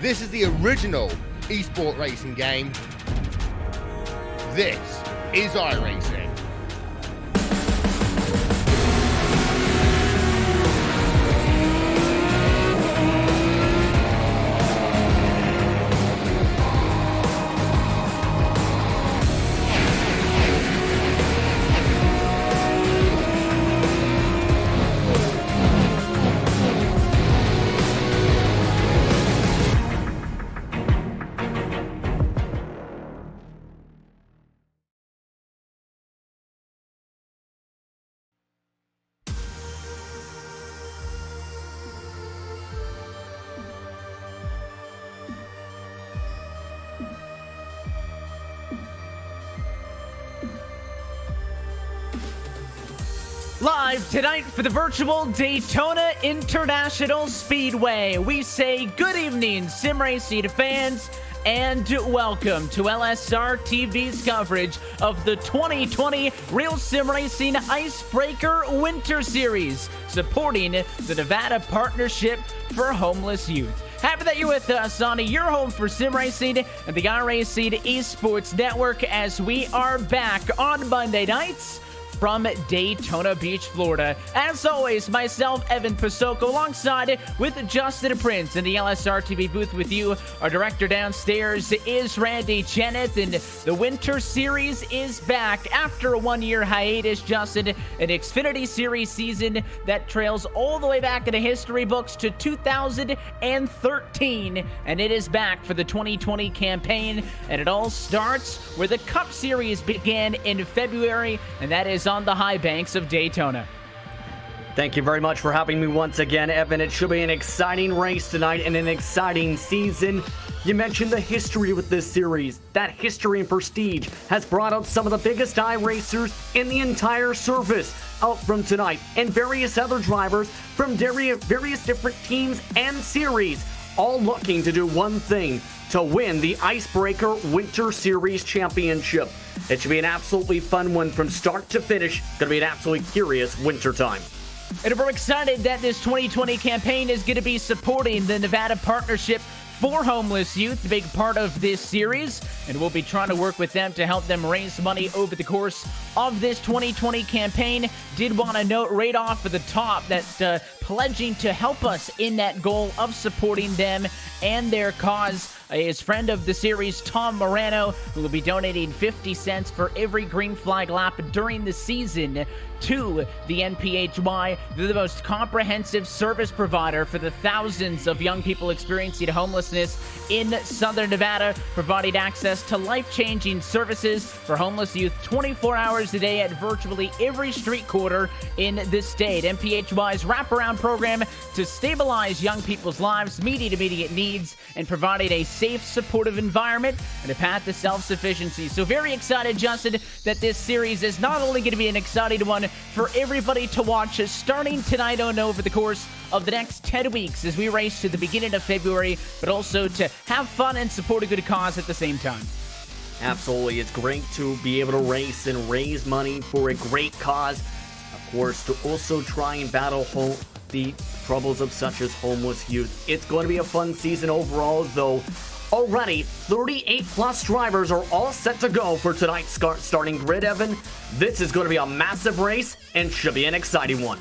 This is the original esport racing game. This is iRacing. Live tonight for the virtual Daytona International Speedway, we say good evening, SimRacing fans, and welcome to LSR TV's coverage of the 2020 RealSimRacing Icebreaker Winter Series, supporting the Nevada Partnership for Homeless Youth. Happy that you're with us on your home for sim racing and the iRacing Esports Network as we are back on Monday nights from Daytona Beach, Florida. As always, myself, Evan Pasoko, alongside with Justin Prince in the LSR TV booth with you. Our director downstairs is Randy Cheneth, and the Winter Series is back after a one-year hiatus, Justin. An Xfinity Series season that trails all the way back in the history books to 2013, and it is back for the 2020 campaign, and it all starts where the Cup Series began in February, and that is on the high banks of Daytona. Thank you very much for having me once again, Evan. It should be an exciting race tonight and an exciting season. You mentioned the history with this series. That history and prestige has brought out some of the biggest iRacers in the entire service out from tonight, and various other drivers from various different teams and series, all looking to do one thing: to win the Icebreaker Winter Series Championship. It should be an absolutely fun one from start to finish. Going to be an absolutely curious winter time. And we're excited that this 2020 campaign is going to be supporting the Nevada Partnership for Homeless Youth, a big part of this series, and we'll be trying to work with them to help them raise money over the course of this 2020 campaign. Did want to note right off of the top that pledging to help us in that goal of supporting them and their cause is friend of the series, Tom Morano, who will be donating 50 cents for every green flag lap during the season to the NPHY. They're the most comprehensive service provider for the thousands of young people experiencing homelessness in Southern Nevada, providing access to life-changing services for homeless youth 24 hours a day at virtually every street corner in the state. NPHY's wraparound program to stabilize young people's lives, meeting immediate needs, and providing a safe, supportive environment and a path to self-sufficiency. So very excited, Justin, that this series is not only going to be an exciting one for everybody to watch starting tonight on over the course of the next 10 weeks as we race to the beginning of February, but also to have fun and support a good cause at the same time. Absolutely. It's great to be able to race and raise money for a great cause. Of course, to also try and battle the troubles of such as homeless youth. It's going to be a fun season overall, though. Already, 38-plus drivers are all set to go for tonight's starting grid, Evan. This is going to be a massive race and should be an exciting one.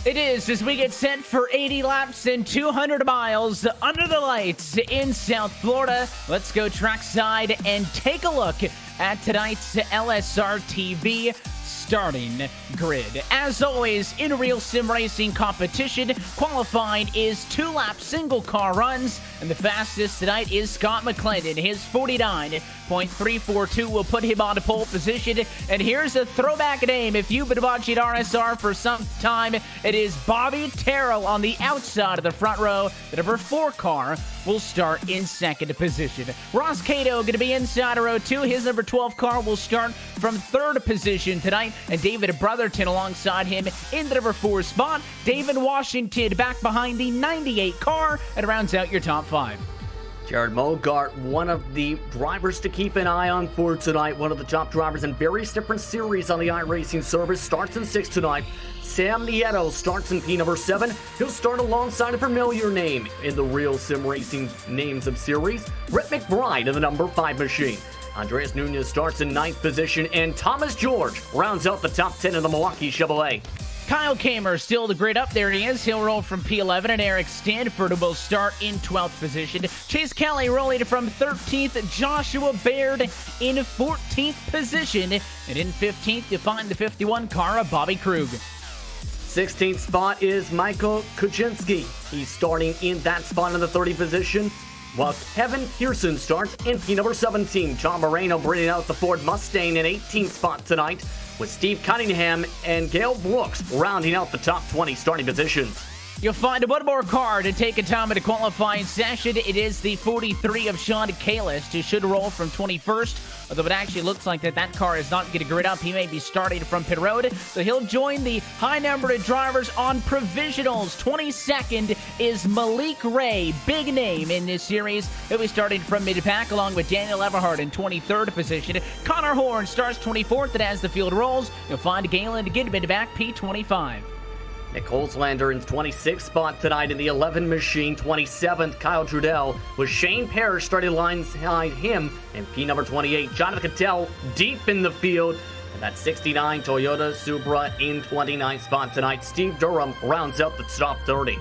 It is, as we get set for 80 laps and 200 miles under the lights in South Florida. Let's go trackside and take a look at tonight's LSR TV starting grid. As always, in real sim racing competition, qualifying is 2-lap single car runs, and the fastest tonight is Scott McClendon. His 49.342 will put him on pole position. And here's a throwback name. If you've been watching RSR for some time, it is Bobby Terrell on the outside of the front row. The number 4 car will start in second position. Ross Cato going to be inside row 2. His number 12 car will start from third position tonight, and David Brotherton alongside him in the number 4 spot. David Washington back behind the 98 car and rounds out your top 5. Jared Mogart, one of the drivers to keep an eye on for tonight. One of the top drivers in various different series on the iRacing service. Starts in 6th tonight. Sam Nieto starts in P number 7. He'll start alongside a familiar name in the RealSimRacing Names of Series, Brett McBride in the number 5 machine. Andreas Nunez starts in 9th position, and Thomas George rounds out the top 10 in the Milwaukee Chevrolet. Kyle Kamer still the grid up. There he is. He'll roll from P11, and Eric Stanford will start in 12th position. Chase Kelly rolling from 13th. Joshua Baird in 14th position. And in 15th, you find the 51 car of Bobby Krug. 16th spot is Michael Kuczynski. He's starting in that spot in the 30th position, while Kevin Pearson starts in P number 17. John Moreno bringing out the Ford Mustang in 18th spot tonight, with Steve Cunningham and Gail Brooks rounding out the top 20 starting positions. You'll find one more car to take a time at a qualifying session. It is the 43 of Sean Kalis, who should roll from 21st, although it actually looks like that car is not going to grid up. He may be starting from pit road, so he'll join the high number of drivers on provisionals. 22nd is Malik Ray, big name in this series. He'll be starting from mid-pack along with Daniel Everhart in 23rd position. Connor Horn starts 24th, and as the field rolls, you'll find Galen again mid-back P25. Nick Holzlander in 26th spot tonight in the 11 machine. 27th, Kyle Trudell, with Shane Parrish starting alongside him. And P number 28, Jonathan Cattell deep in the field. And that 69 Toyota Supra in 29th spot tonight. Steve Durham rounds out the top 30.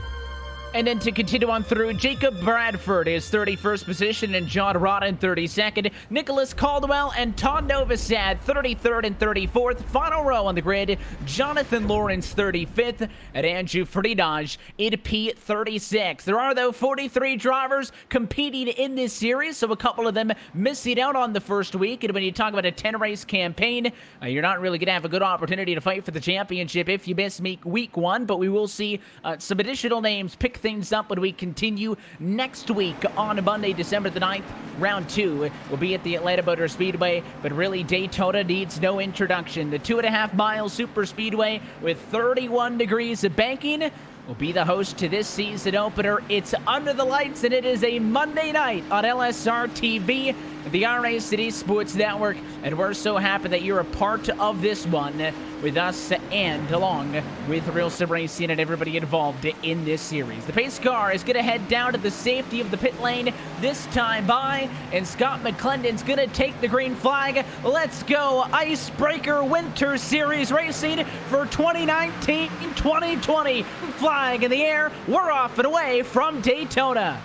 And then to continue on through, Jacob Bradford is 31st position and John Rodden 32nd. Nicholas Caldwell and Todd Novosad 33rd and 34th. Final row on the grid, Jonathan Lawrence 35th and Andrew Friedage in P36. There are, though, 43 drivers competing in this series, so a couple of them missing out on the first week. And when you talk about a 10-race campaign, you're not really going to have a good opportunity to fight for the championship if you miss week 1, but we will see some additional names pick things up when we continue next week on Monday, December the 9th. Round 2 will be at the Atlanta Motor Speedway, but really Daytona needs no introduction. The 2.5-mile super speedway with 31 degrees of banking will be the host to this season opener. It's Under the Lights, and it is a Monday night on LSR TV, the iRacing Sports Network, and we're so happy that you're a part of this one with us and along with RealSimRacing and everybody involved in this series. The pace car is going to head down to the safety of the pit lane this time by, and Scott McClendon's going to take the green flag. Let's go Icebreaker Winter Series Racing for 2019-2020. Flag in the air, we're off and away from Daytona.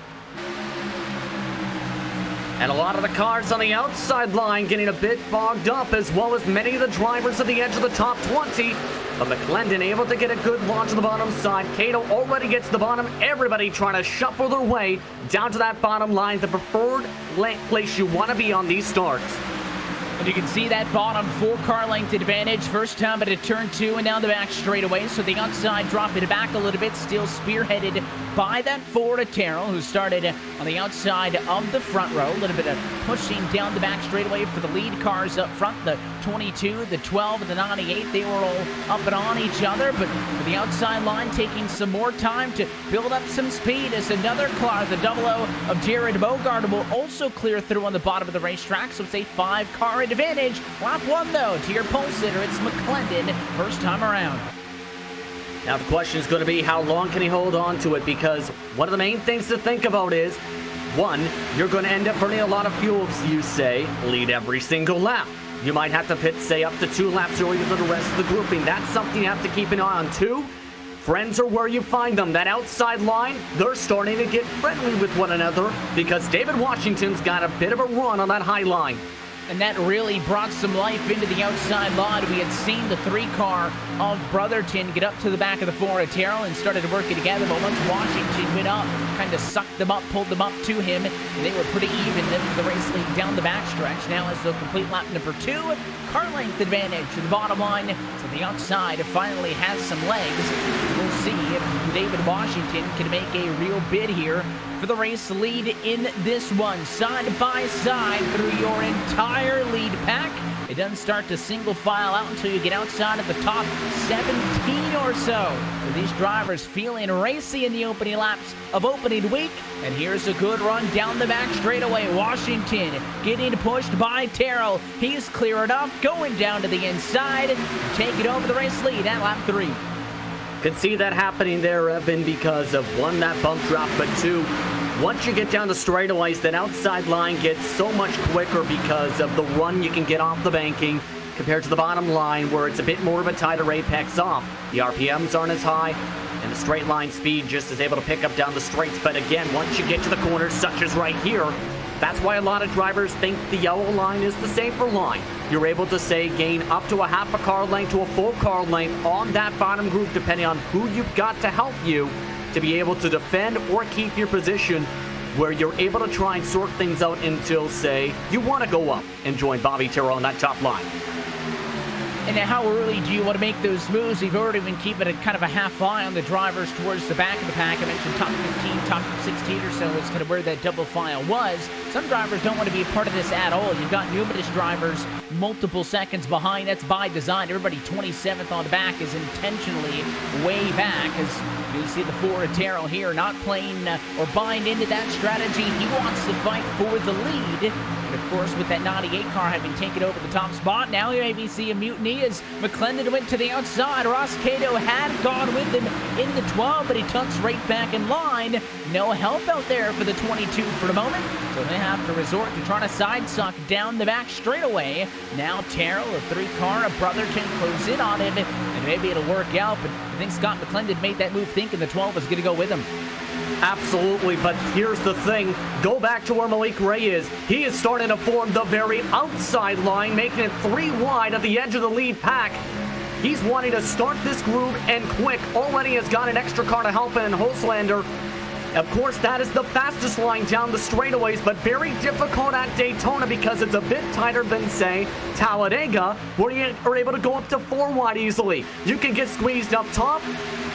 And a lot of the cars on the outside line getting a bit bogged up, as well as many of the drivers at the edge of the top 20. But McClendon able to get a good launch on the bottom side. Cato already gets to the bottom. Everybody trying to shuffle their way down to that bottom line, the preferred place you want to be on these starts. And you can see that bottom 4-car length advantage. First time at a turn 2 and down the back straightaway. So the outside drop it back a little bit. Still spearheaded by that Ford Terrell, who started on the outside of the front row. A little bit of pushing down the back straightaway for the lead cars up front. The 22, the 12, and the 98. They were all up and on each other. But for the outside line, taking some more time to build up some speed as another car, the 00 of Jared Bogart, will also clear through on the bottom of the racetrack. So it's a 5-car advantage. Lap 1, though, to your pole sitter, it's McClendon, first time around. Now the question is going to be, how long can he hold on to it? Because one of the main things to think about is, 1, you're going to end up burning a lot of fuel if you, say, lead every single lap. You might have to pit, say, up to 2 laps earlier than the rest of the grouping. That's something you have to keep an eye on. 2, friends are where you find them. That outside line, they're starting to get friendly with one another, because David Washington's got a bit of a run on that high line. And that really brought some life into the outside line. We had seen the 3-car of Brotherton get up to the back of the Ford Terrell and started working together. But once Washington went up, kind of sucked them up, pulled them up to him, and they were pretty even for the race lead down the backstretch. Now as they'll complete lap number 2, car length advantage to the bottom line. So the outside finally has some legs. We'll see if David Washington can make a real bid here for the race lead in this one. Side by side through your entire lead pack. It doesn't start to single file out until you get outside of the top 17 or so. So these drivers feeling racy in the opening laps of opening week. And here's a good run down the back straightaway. Washington getting pushed by Terrell. He's clear enough, going down to the inside, taking over the race lead at lap 3. Could see that happening there, Evan, because of one, that bump drop, but two, once you get down the straightaways, that outside line gets so much quicker because of the run you can get off the banking compared to the bottom line where it's a bit more of a tighter apex off. The RPMs aren't as high, and the straight line speed just is able to pick up down the straights. But again, once you get to the corners, such as right here, that's why a lot of drivers think the yellow line is the safer line. You're able to, say, gain up to a half a car length to a full car length on that bottom group, depending on who you've got to help you to be able to defend or keep your position, where you're able to try and sort things out until, say, you want to go up and join Bobby Terrell on that top line. And how early do you want to make those moves? We've already been keeping a kind of a half eye on the drivers towards the back of the pack. I mentioned top 15, top 16 or so is kind of where that double file was. Some drivers don't want to be a part of this at all. You've got numerous drivers multiple seconds behind. That's by design. Everybody 27th on the back is intentionally way back, as you see the Ford Terrell here not playing or buying into that strategy. He wants to fight for the lead. And of course, with that 98 car having taken over the top spot, now you maybe see a mutiny as McClendon went to the outside. Ross Cato had gone with him in the 12, but he tucks right back in line. No help out there for the 22 for the moment, so they have to resort to trying to side suck down the back straightaway. Now Terrell, a 3-car, a Brotherton close in on him, and maybe it'll work out, but I think Scott McClendon made that move thinking the 12 was going to go with him. Absolutely, but here's the thing. Go back to where Malik Ray is. He is starting to form the very outside line, making it 3 wide at the edge of the lead pack. He's wanting to start this groove and quick. Already has got an extra car to help in Holslander. Of course, that is the fastest line down the straightaways, but very difficult at Daytona because it's a bit tighter than, say, Talladega, where you are able to go up to 4 wide easily. You can get squeezed up top.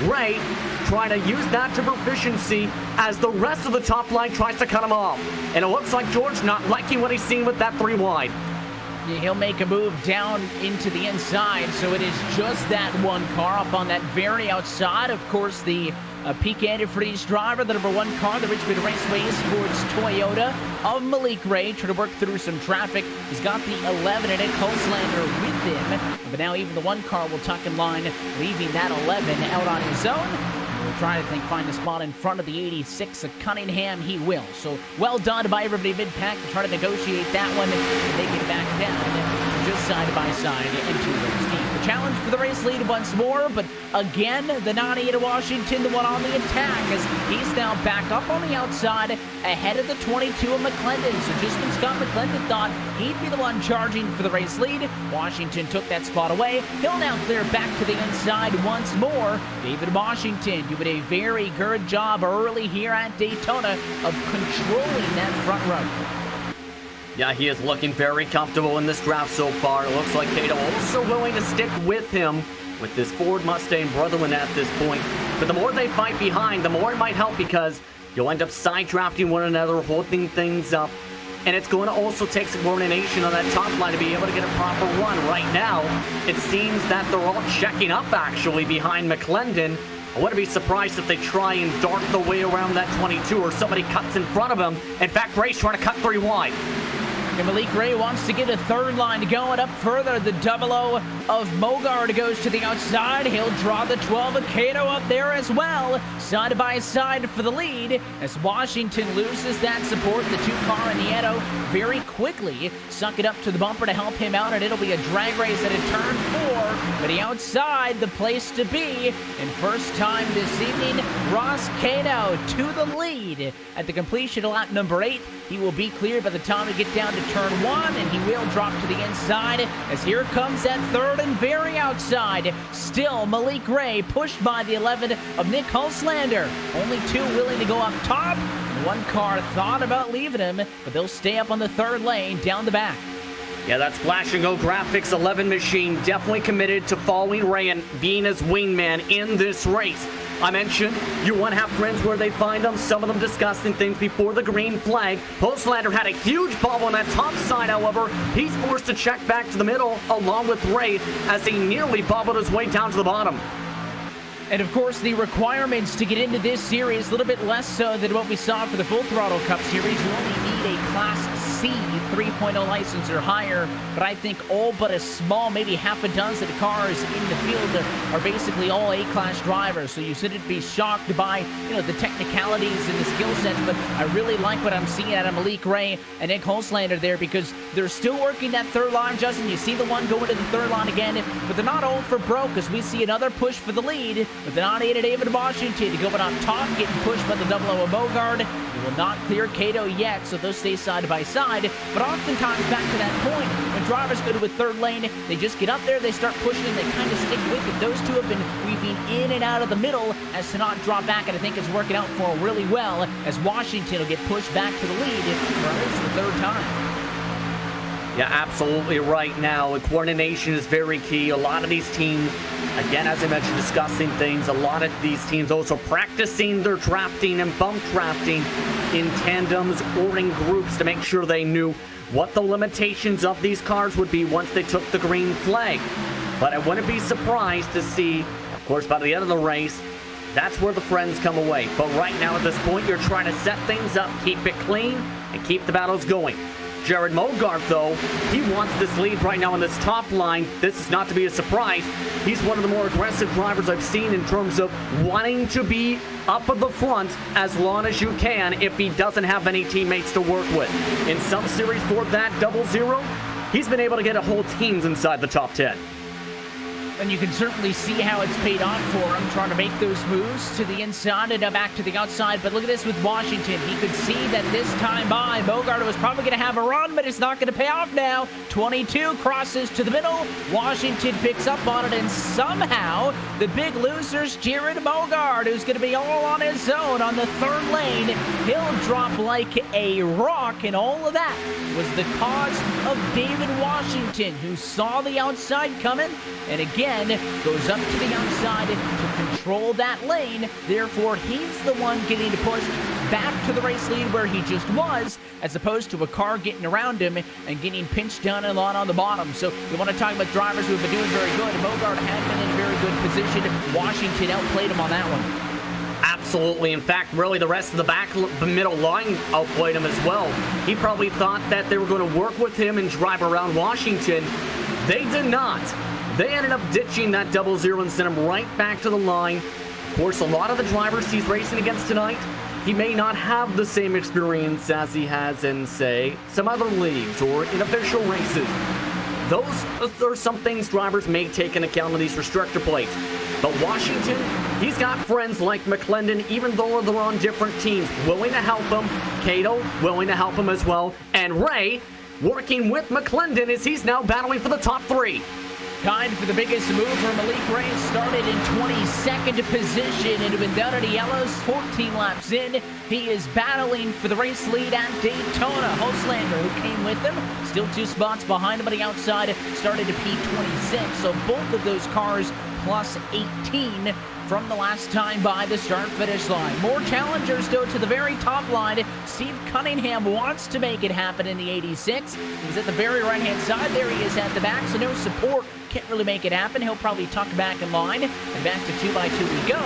Ray trying to use that to proficiency as the rest of the top line tries to cut him off. And it looks like George not liking what he's seeing with that 3 wide. Yeah, he'll make a move down into the inside, so it is just that 1 car up on that very outside. Of course, the peak antifreeze driver, the number 1 car, the Richmond Raceway Sports Toyota of Malik Ray, trying to work through some traffic. He's got the 11 and Nick Holslander with him, but now even the 1 car will tuck in line, leaving that 11 out on his own. We'll try to find a spot in front of the 86 of Cunningham. He will. So well done by everybody mid-pack to try to negotiate that one and make it back down just side by side into the team. The challenge for the race lead once more, but again, the 98 of Washington, the one on the attack, as he's now back up on the outside ahead of the 22 of McClendon. So just when Scott McClendon thought he'd be the one charging for the race lead, Washington took that spot away. He'll now clear back to the inside once more. David Washington doing a very good job early here at Daytona of controlling that front row. Yeah, he is looking very comfortable in this draft so far. It looks like Cato also willing to stick with him with this Ford Mustang Brotherton at this point. But the more they fight behind, the more it might help because you'll end up side drafting one another, holding things up. And it's going to also take some coordination on that top line to be able to get a proper run. Right now, it seems that they're all checking up actually behind McClendon. I wouldn't be surprised if they try and dart the way around that 22 or somebody cuts in front of him. In fact, Ray's trying to cut 3 wide. And Malik Ray wants to get a 3rd line going up further. The 00 of Mogard goes to the outside. He'll draw the 12 of Cato up there as well. Side by side for the lead as Washington loses that support. The 2-car in the Edo very quickly suck it up to the bumper to help him out, and it'll be a drag race at a turn 4. But the outside, the place to be. And first time this evening, Ross Cato to the lead. At the completion of lap number 8, he will be cleared by the time we get down to turn 1, and he will drop to the inside as here comes that 3rd and very outside. Still Malik Ray pushed by the 11 of Nick Holslander. Only 2 willing to go up top. And 1 car thought about leaving him, but they'll stay up on the 3rd lane down the back. Yeah, that Splash and Go Graphics 11 machine definitely committed to following Ray and being his wingman in this race. I mentioned you want to have friends where they find them, some of them discussing things before the green flag. Postlander had a huge bubble on that top side, however. He's forced to check back to the middle along with Ray as he nearly bobbled his way down to the bottom. And of course, the requirements to get into this series a little bit less so than what we saw for the Full Throttle Cup Series. You only need a Class C 3.0 license or higher, but I think all but a small, maybe half a dozen cars in the field are basically all A-class drivers. So you shouldn't be shocked by, the technicalities and the skill sets, but I really like what I'm seeing out of Malik Ray and Nick Holslander there because they're still working that third line, Justin. You see the one going to the third line again, but they're not all for broke as we see another push for the lead with an on-8 David Washington going on top, getting pushed by the 00 Bogard. He will not clear Cato yet, so they'll stay side by side. But oftentimes, back to that point, when drivers go to a third lane, they just get up there, they start pushing, and they kind of stick with it. Those two have been weaving in and out of the middle as to not drop back, and I think it's working out for them really well as Washington will get pushed back to the lead for at least the third time. Yeah, absolutely right now. Coordination is very key. A lot of these teams, again, as I mentioned, discussing things. A lot of these teams also practicing their drafting and bump drafting in tandems or in groups to make sure they knew what the limitations of these cars would be once they took the green flag. But I wouldn't be surprised to see, of course, by the end of the race, that's where the friends come away. But right now at this point, you're trying to set things up, keep it clean, and keep the battles going. Jared Mogart, though, he wants this lead right now on this top line. This is not to be a surprise. He's one of the more aggressive drivers I've seen in terms of wanting to be up at the front as long as you can if he doesn't have any teammates to work with. In some series for that 00, he's been able to get a whole teams inside the top 10. And you can certainly see how it's paid off for him, trying to make those moves to the inside and back to the outside. But look at this with Washington. He could see that this time by, Bogart was probably going to have a run, but it's not going to pay off now. 22 crosses to the middle. Washington picks up on it, and somehow the big loser's Jared Bogart, who's going to be all on his own on the third lane. He'll drop like a rock, and all of that was the cause of David Washington, who saw the outside coming, and again, goes up to the outside to control that lane. Therefore, he's the one getting pushed back to the race lead where he just was, as opposed to a car getting around him and getting pinched down and on the bottom. So you want to talk about drivers who have been doing very good. Bogart had been in a very good position. Washington outplayed him on that one. Absolutely. In fact, really the rest of the middle line outplayed him as well. He probably thought that they were going to work with him and drive around Washington. They did not. They ended up ditching that 00 and sent him right back to the line. Of course, a lot of the drivers he's racing against tonight, he may not have the same experience as he has in, say, some other leagues or in official races. Those are some things drivers may take into account of these restrictor plates. But Washington, he's got friends like McClendon, even though they're on different teams, willing to help him. Cato, willing to help him as well. And Ray, working with McClendon as he's now battling for the top 3. Tied for the biggest move for Malik Ray, started in 22nd position and with down in the yellows, 14 laps in. He is battling for the race lead at Daytona. Holslander, who came with him, still 2 spots behind him on the outside, started to P26. So both of those cars plus 18 from the last time by the start-finish line. More challengers go to the very top line. Steve Cunningham wants to make it happen in the 86. He was at the very right-hand side. There he is at the back, so no support. Can't really make it happen. He'll probably tuck back in line. And back to 2x2 we go.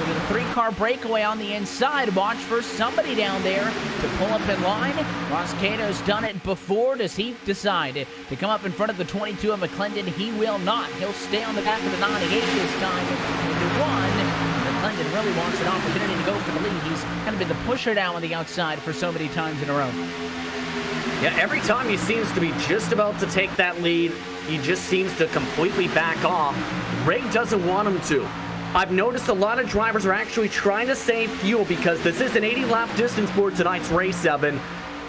With a 3-car breakaway on the inside. Watch for somebody down there to pull up in line. Ross Cato's done it before. Does he decide to come up in front of the 22 of McClendon? He will not. He'll stay on the back of the 98 this time. Into 1. McClendon really wants an opportunity to go for the lead. He's kind of been the pusher down on the outside for so many times in a row. Yeah, every time he seems to be just about to take that lead, he just seems to completely back off. Ray doesn't want him to. I've noticed a lot of drivers are actually trying to save fuel because this is an 80-lap distance for tonight's race 7.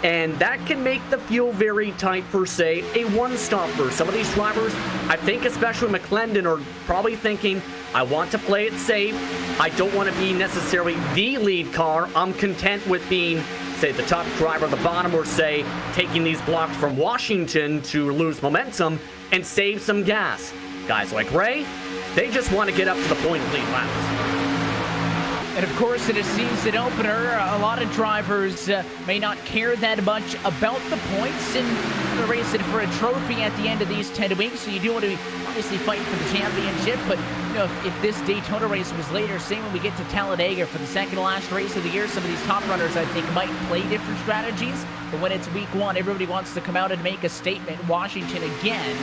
And that can make the fuel very tight for, say, a one-stopper. Some of these drivers, I think especially McClendon, are probably thinking, I want to play it safe. I don't want to be necessarily the lead car. I'm content with being say, the top driver at the bottom, or say, taking these blocks from Washington to lose momentum and save some gas. Guys like Ray, they just want to get up to the point and lead laps. And of course, in a season opener, a lot of drivers may not care that much about the points and racing for a trophy at the end of these 10 weeks. So you do want to be obviously fighting for the championship. But you know, if this Daytona race was later, say when we get to Talladega for the second to last race of the year, some of these top runners I think might play different strategies. But when it's week one, everybody wants to come out and make a statement. Washington again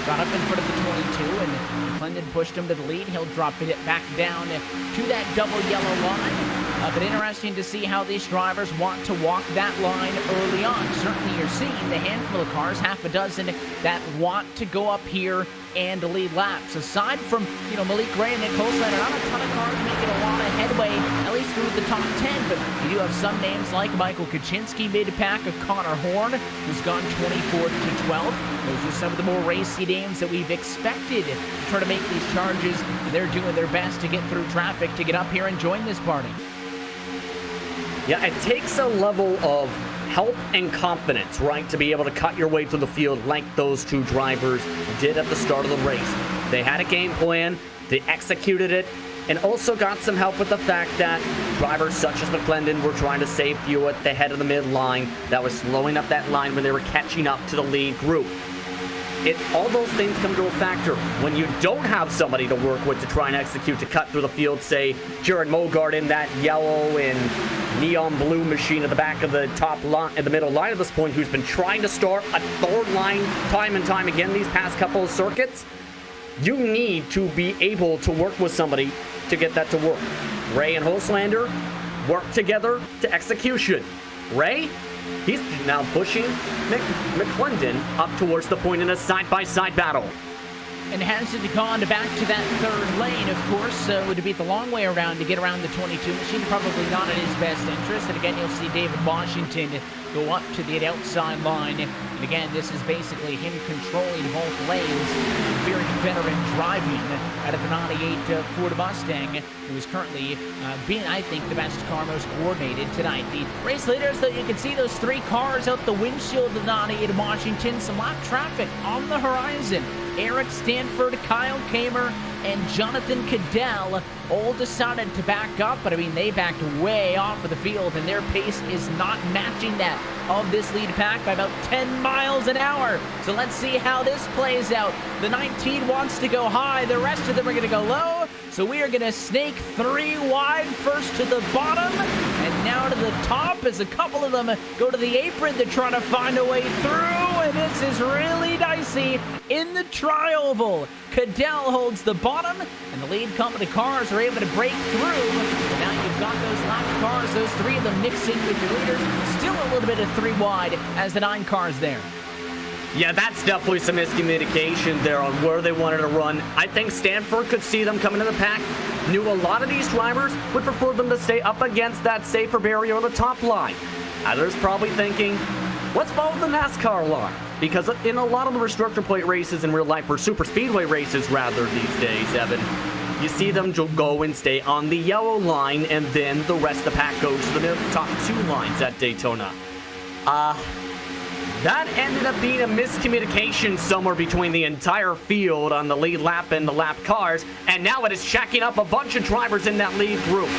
got up in front of the 22, and Clinton pushed him to the lead. He'll drop it back down to that double yellow line. But interesting to see how these drivers want to walk that line early on. Certainly you're seeing the handful of cars, half a dozen, that want to go up here and lead laps. Aside from, you know, Malik Ray and Nick Holslander, not a ton of cars making a lot of headway, at least through the top 10, but you do have some names like Michael Kaczynski mid-pack, of Connor Horn, who's gone 24 to 12. Those are some of the more racy names that we've expected to try to make these charges. They're doing their best to get through traffic to get up here and join this party. Yeah, it takes a level of help and confidence, right, to be able to cut your way through the field like those two drivers did at the start of the race. They had a game plan, they executed it, and also got some help with the fact that drivers such as McClendon were trying to save fuel at the head of the midline. That was slowing up that line when they were catching up to the lead group. All those things come to a factor when you don't have somebody to work with to try and execute to cut through the field. Say Jared Mogart in that yellow and neon blue machine at the back of the top line, at the middle line at this point, who's been trying to start a third line time and time again these past couple of circuits. You need to be able to work with somebody to get that to work. Ray and Holslander work together to execution. Ray, he's now pushing McClendon up towards the point in a side-by-side battle. And has it gone back to that third lane, of course, would be the long way around to get around the 22 machine. Probably not in his best interest. And again, you'll see David Washington go up to the outside line. And again, this is basically him controlling both lanes. Very veteran driving out of the 98 Ford Mustang, who is currently being, I think, the best car, most coordinated tonight. The race leaders, though, you can see those three cars out the windshield of the 98 Washington. Some lap traffic on the horizon. Eric Stanford, Kyle Kamer, and Jonathan Cadell all decided to back up, but I mean, they backed way off of the field, and their pace is not matching that of this lead pack by about 10 miles an hour. So let's see how this plays out. The 19 wants to go high, the rest of them are going to go low, so we are going to snake three wide, first to the bottom, and now to the top as a couple of them go to the apron to try to find a way through, and this is really dicey in the tri-oval. Cadell holds the bottom, and the lead company cars are able to break through. And now you've got those lap cars, those three of them mixed in with your leaders. Still a little bit of three wide as the 9 cars there. Yeah, that's definitely some miscommunication there on where they wanted to run. I think Stanford could see them coming to the pack. Knew a lot of these drivers would prefer them to stay up against that safer barrier on the top line. Others probably thinking, let's follow the NASCAR line. Because in a lot of the restrictor plate races in real life, or super speedway races rather these days, Evan, you see them go and stay on the yellow line, and then the rest of the pack goes to the top 2 lines at Daytona. That ended up being a miscommunication somewhere between the entire field on the lead lap and the lap cars, and now it is shacking up a bunch of drivers in that lead group.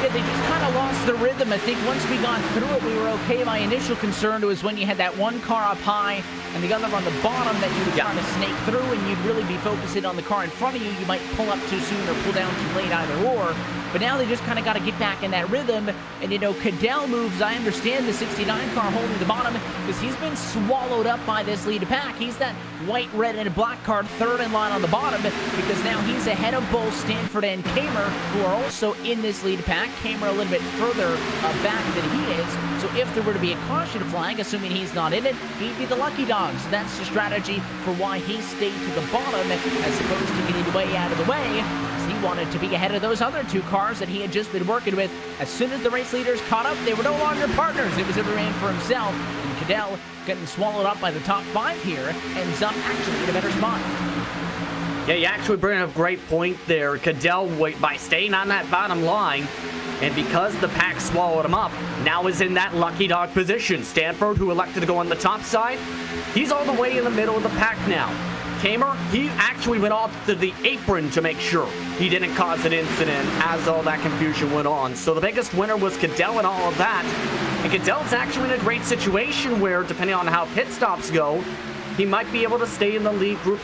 Yeah, they just kind of lost the rhythm. I think once we got through it, we were okay. My initial concern was when you had that one car up high and the other on the bottom that you were trying to snake through, and you'd really be focusing on the car in front of you. You might pull up too soon or pull down too late, either or. But now they just kind of got to get back in that rhythm. And, you know, Cadell moves, I understand, the 69 car holding the bottom because he's been swallowed up by this lead pack. He's that white, red, and black car third in line on the bottom because now he's ahead of both Stanford and Kamer, who are also in this lead pack. Kamer a little bit further back than he is. So if there were to be a caution flag, assuming he's not in it, he'd be the lucky dog. So that's the strategy for why he stayed to the bottom as opposed to getting way out of the way. He wanted to be ahead of those other 2 cars that he had just been working with. As soon as the race leaders caught up, they were no longer partners. It was every man for himself. And Cadell, getting swallowed up by the top 5 here, ends up actually in a better spot. Yeah, you actually bring up a great point there. Cadell, by staying on that bottom line, And because the pack swallowed him up, now is in that lucky dog position. Stanford, who elected to go on the top side, he's all the way in the middle of the pack now. Kamer, he actually went off to the apron to make sure he didn't cause an incident as all that confusion went on. So the biggest winner was Cadell in all of that. And Cadell's actually in a great situation where, depending on how pit stops go, he might be able to stay in the lead group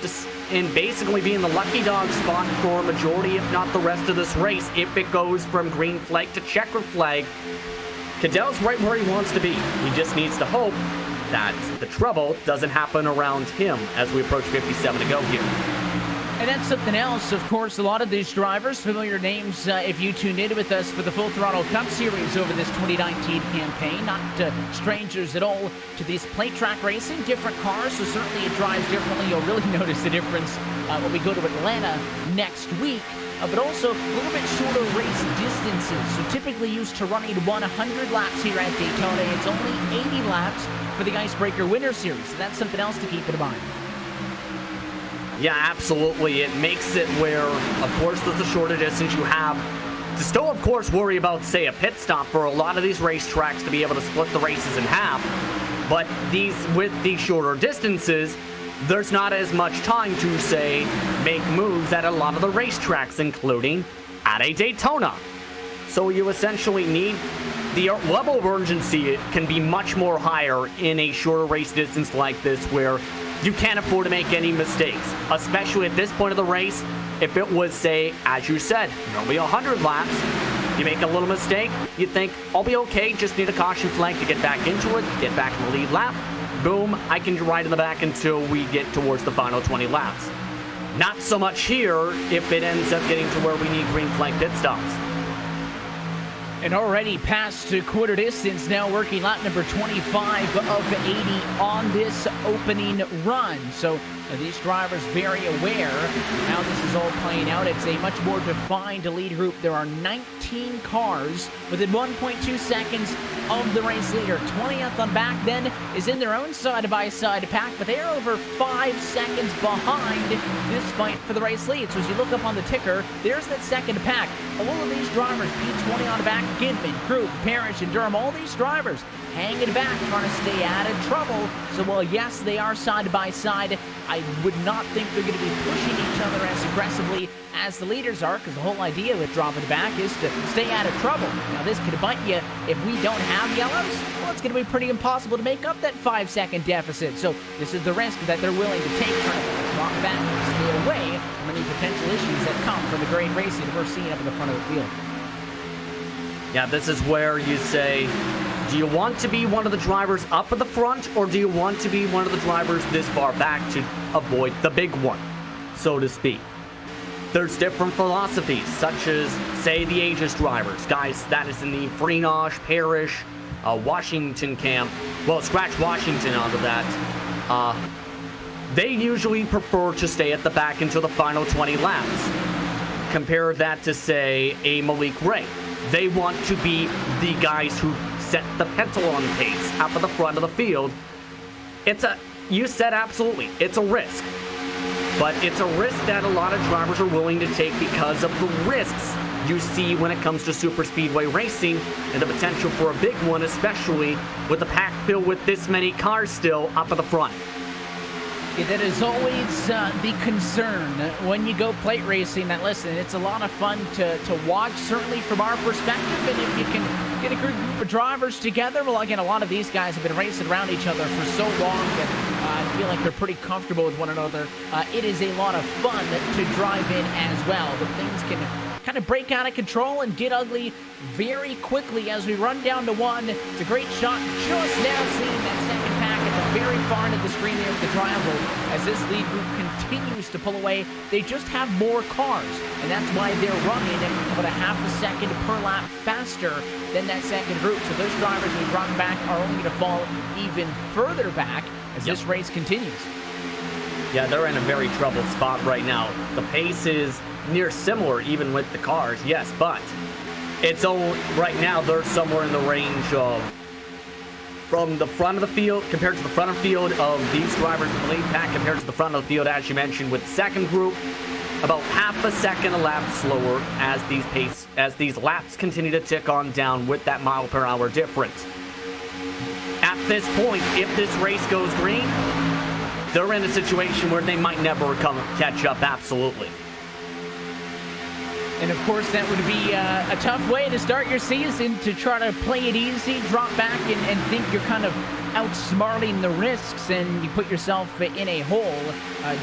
and basically be in the lucky dog spot for a majority, if not the rest of this race, if it goes from green flag to checker flag. Cadell's right where he wants to be. He just needs to hope that the trouble doesn't happen around him as we approach 57 to go here. And that's something else. Of course, a lot of these drivers, familiar names, if you tuned in with us for the Full Throttle Cup Series over this 2019 campaign, not strangers at all to this plate track racing, different cars, so certainly it drives differently. You'll really notice the difference when we go to Atlanta next week. But also a little bit shorter race distances. So typically used to running 100 laps here at Daytona. It's only 80 laps for the Icebreaker Winter Series. So that's something else to keep in mind. Yeah, absolutely. It makes it where, of course, there's a shorter distance. You have to still, of course, worry about, say, a pit stop for a lot of these racetracks to be able to split the races in half. But with these shorter distances, there's not as much time to, say, make moves at a lot of the racetracks, including at a Daytona. So you essentially need the level of urgency. It can be much more higher in a shorter race distance like this, where you can't afford to make any mistakes, especially at this point of the race. If it was, say, as you said, only 100 laps, you make a little mistake, you think, I'll be okay, just need a caution flag to get back into it, get back in the lead lap. Boom, I can ride in the back until we get towards the final 20 laps. Not so much here if it ends up getting to where we need green flag pit stops. And already past quarter distance, now working lap number 25 of 80 on this opening run. So these drivers very aware how this is all playing out. It's a much more defined lead group. There are 19 cars within 1.2 seconds of the race leader. 20th on back then is in their own side-by-side pack, but they are over 5 seconds behind this fight for the race lead. So as you look up on the ticker, there's that second pack. All of these drivers, P20 on the back, Gidman, Krug, Parrish, and Durham, all these drivers hanging back, trying to stay out of trouble. So while yes, they are side by side, I would not think they're going to be pushing each other as aggressively as the leaders are, because the whole idea with dropping back is to stay out of trouble. Now this could bite you if we don't have yellows. Well, it's going to be pretty impossible to make up that 5-second deficit. So this is the risk that they're willing to take, trying to drop back and stay away from any potential issues that come from the great racing we're seeing up in the front of the field. Yeah, this is where you say, do you want to be one of the drivers up at the front, or do you want to be one of the drivers this far back to avoid the big one, so to speak? There's different philosophies, such as, say, the Aegis drivers, guys that is in the Freenosh, Parrish, Washington camp. Well, scratch Washington out of that. They usually prefer to stay at the back until the final 20 laps. Compare that to, say, a Malik Ray. They want to be the guys who set the pencil on pace up at the front of the field. You said absolutely, it's a risk. But it's a risk that a lot of drivers are willing to take because of the risks you see when it comes to super speedway racing and the potential for a big one, especially with the pack filled with this many cars still up at the front. That is always the concern when you go plate racing. That, listen, it's a lot of fun to watch, certainly from our perspective. And if you can get a group of drivers together, well, again, a lot of these guys have been racing around each other for so long that I feel like they're pretty comfortable with one another. It is a lot of fun to drive in as well. But things can kind of break out of control and get ugly very quickly as we run down to one. It's a great shot just now seeing that second pack at the very far end of the screen there with the triangle. As this lead group continues to pull away, they just have more cars, and that's why they're running about a half a second per lap faster than that second group. So those drivers who drop back are only going to fall even further back as this race continues. Yeah, they're in a very troubled spot right now. The pace is near similar even with the cars, yes, but it's all right now they're somewhere in the range of, from the front of the field compared to the front of the field of these drivers in the lead pack compared to the front of the field, as you mentioned, with the second group. about half a second a lap slower as these laps continue to tick on down with that mile-per-hour difference. At this point, if this race goes green, they're in a situation where they might never catch up, absolutely. And of course, that would be a tough way to start your season, to try to play it easy, drop back, and think you're kind of outsmarting the risks, and you put yourself in a hole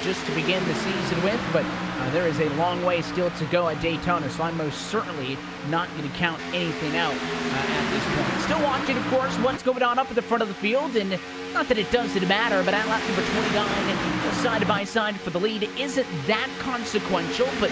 just to begin the season with. But there is a long way still to go at Daytona, so I'm most certainly not going to count anything out at this point. Still watching, of course, what's going on up at the front of the field, and not that it doesn't matter, but at lap number 29, side by side for the lead isn't that consequential, but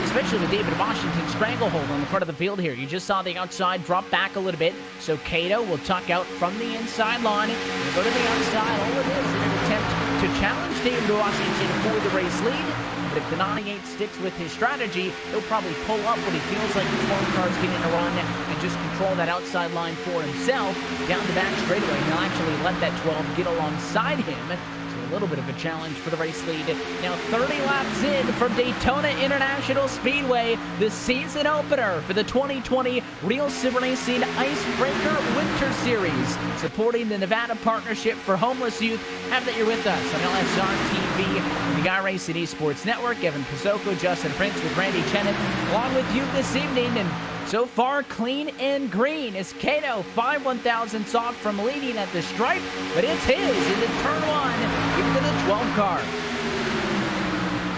especially with David Washington's stranglehold on the front of the field here. You just saw the outside drop back a little bit, so Cato will tuck out from the inside line and go to the outside. All of this in an attempt to challenge David Washington for the race lead. But if the 98 sticks with his strategy, he'll probably pull up when he feels like the 12 car's getting a run and just control that outside line for himself down the back straightaway. He'll actually let that 12 get alongside him. A little bit of a challenge for the race lead. Now 30 laps in from Daytona International Speedway, the season opener for the 2020 RealSimRacing Icebreaker Winter Series, supporting the Nevada Partnership for Homeless Youth. Happy that you're with us on LSR TV, the iRacing Esports Network. Evan Pizzocco, Justin Prince with Randy Chennett, along with you this evening. And so far, clean and green as Cato 5/1000ths off from leading at the stripe, but it's his into turn one, into the 12 car.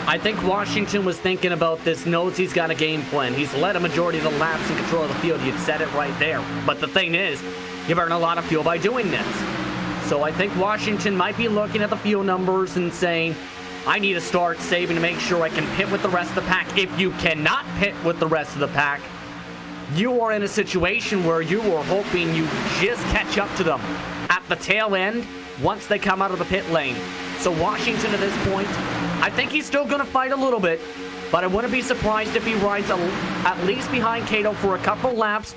I think Washington was thinking about this, knows he's got a game plan. He's led a majority of the laps in control of the field. You'd said it right there. But the thing is, you burn a lot of fuel by doing this. So I think Washington might be looking at the fuel numbers and saying, I need to start saving to make sure I can pit with the rest of the pack. If you cannot pit with the rest of the pack, you are in a situation where you are hoping you just catch up to them at the tail end once they come out of the pit lane. So Washington at this point, I think he's still going to fight a little bit, but I wouldn't be surprised if he rides at least behind Cato for a couple laps,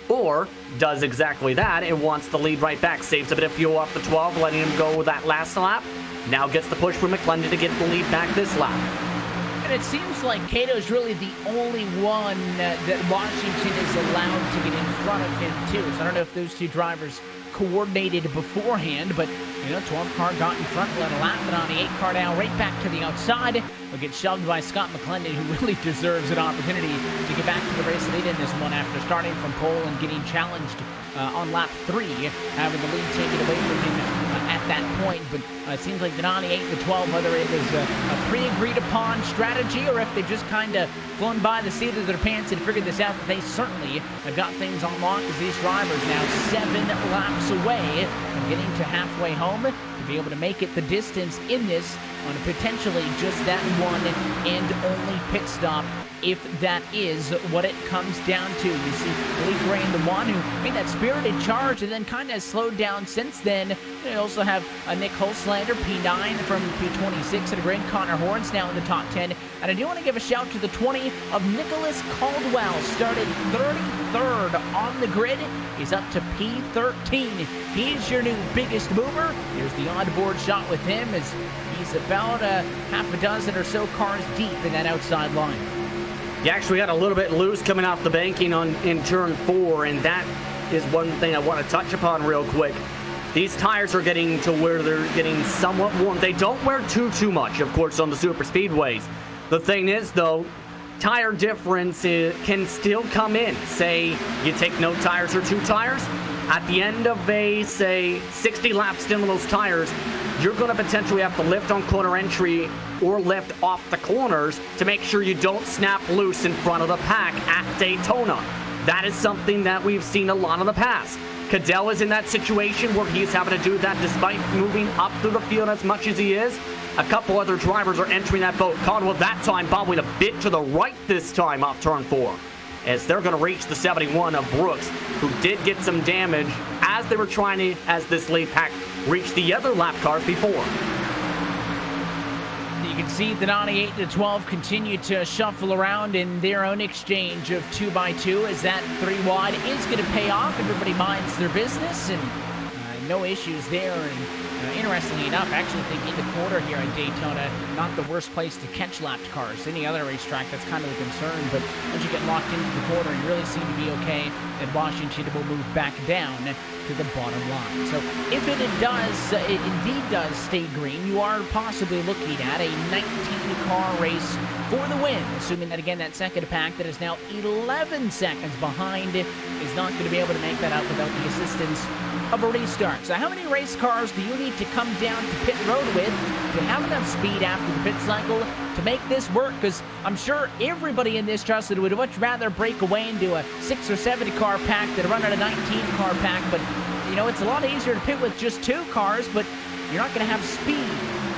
or does exactly that and wants the lead right back, saves a bit of fuel off the 12, letting him go that last lap. Now gets the push from McClendon to get the lead back this lap. And it seems like Cato's really the only one that Washington is allowed to get in front of him, too. So I don't know if those two drivers coordinated beforehand, but, 12 car got in front, let a lap, but on the 8 car now right back to the outside. Will get shoved by Scott McClendon, who really deserves an opportunity to get back to the race lead in this one after starting from pole and getting challenged on lap 3, having the lead taken away from him at that point. But it seems like the 98 and the 12, whether it was a pre-agreed upon strategy or if they've just kind of flown by the seat of their pants and figured this out, but they certainly have got things on lock as these drivers now 7 laps away from getting to halfway home to be able to make it the distance in this on potentially just that one and only pit stop, if that is what it comes down to. You see Blake Rain, the one who made that spirited charge and then kind of slowed down since then. You also have Nick Holslander, P9 from P26 at a grid. Connor Horns now in the top 10. And I do want to give a shout to the 20 of Nicholas Caldwell. Started 33rd on the grid. He's up to P13. He's your new biggest mover. Here's the onboard shot with him as he's about half a dozen or so cars deep in that outside line. You actually got a little bit loose coming off the banking in turn 4, and that is one thing I want to touch upon real quick. These tires are getting to where they're getting somewhat worn. They don't wear too much, of course, on the super speedways. The thing is, though, tire difference can still come in. Say you take no tires or 2 tires. At the end of a, say, 60 lap stint with those tires, you're going to potentially have to lift on corner entry or lift off the corners to make sure you don't snap loose in front of the pack at Daytona. That is something that we've seen a lot in the past. Cadell is in that situation where he's having to do that despite moving up through the field as much as he is. A couple other drivers are entering that boat. Caldwell that time bobbing a bit to the right this time off turn 4. As they're going to reach the 71 of Brooks, who did get some damage as they were trying to, as this lead pack reached the other lap cars before. You can see the 98 and the 12 continue to shuffle around in their own exchange of 2x2 as that 3 wide is going to pay off. Everybody minds their business, and no issues there. And interestingly enough, I actually think in the quarter here at Daytona, not the worst place to catch lapped cars. Any other racetrack, that's kind of a concern, but once you get locked into the quarter, you really seem to be okay, and Washington will move back down to the bottom line. So if it indeed does stay green, you are possibly looking at a 19-car race for the win, assuming that, again, that second pack that is now 11 seconds behind is not going to be able to make that out without the assistance of a restart. So how many race cars do you need to come down to pit road with to have enough speed after the pit cycle to make this work? Because I'm sure everybody in this, Justin, would much rather break away into a 6 or 7 car pack than run at a 19-car pack. But, you know, it's a lot easier to pit with just 2 cars, but you're not going to have speed.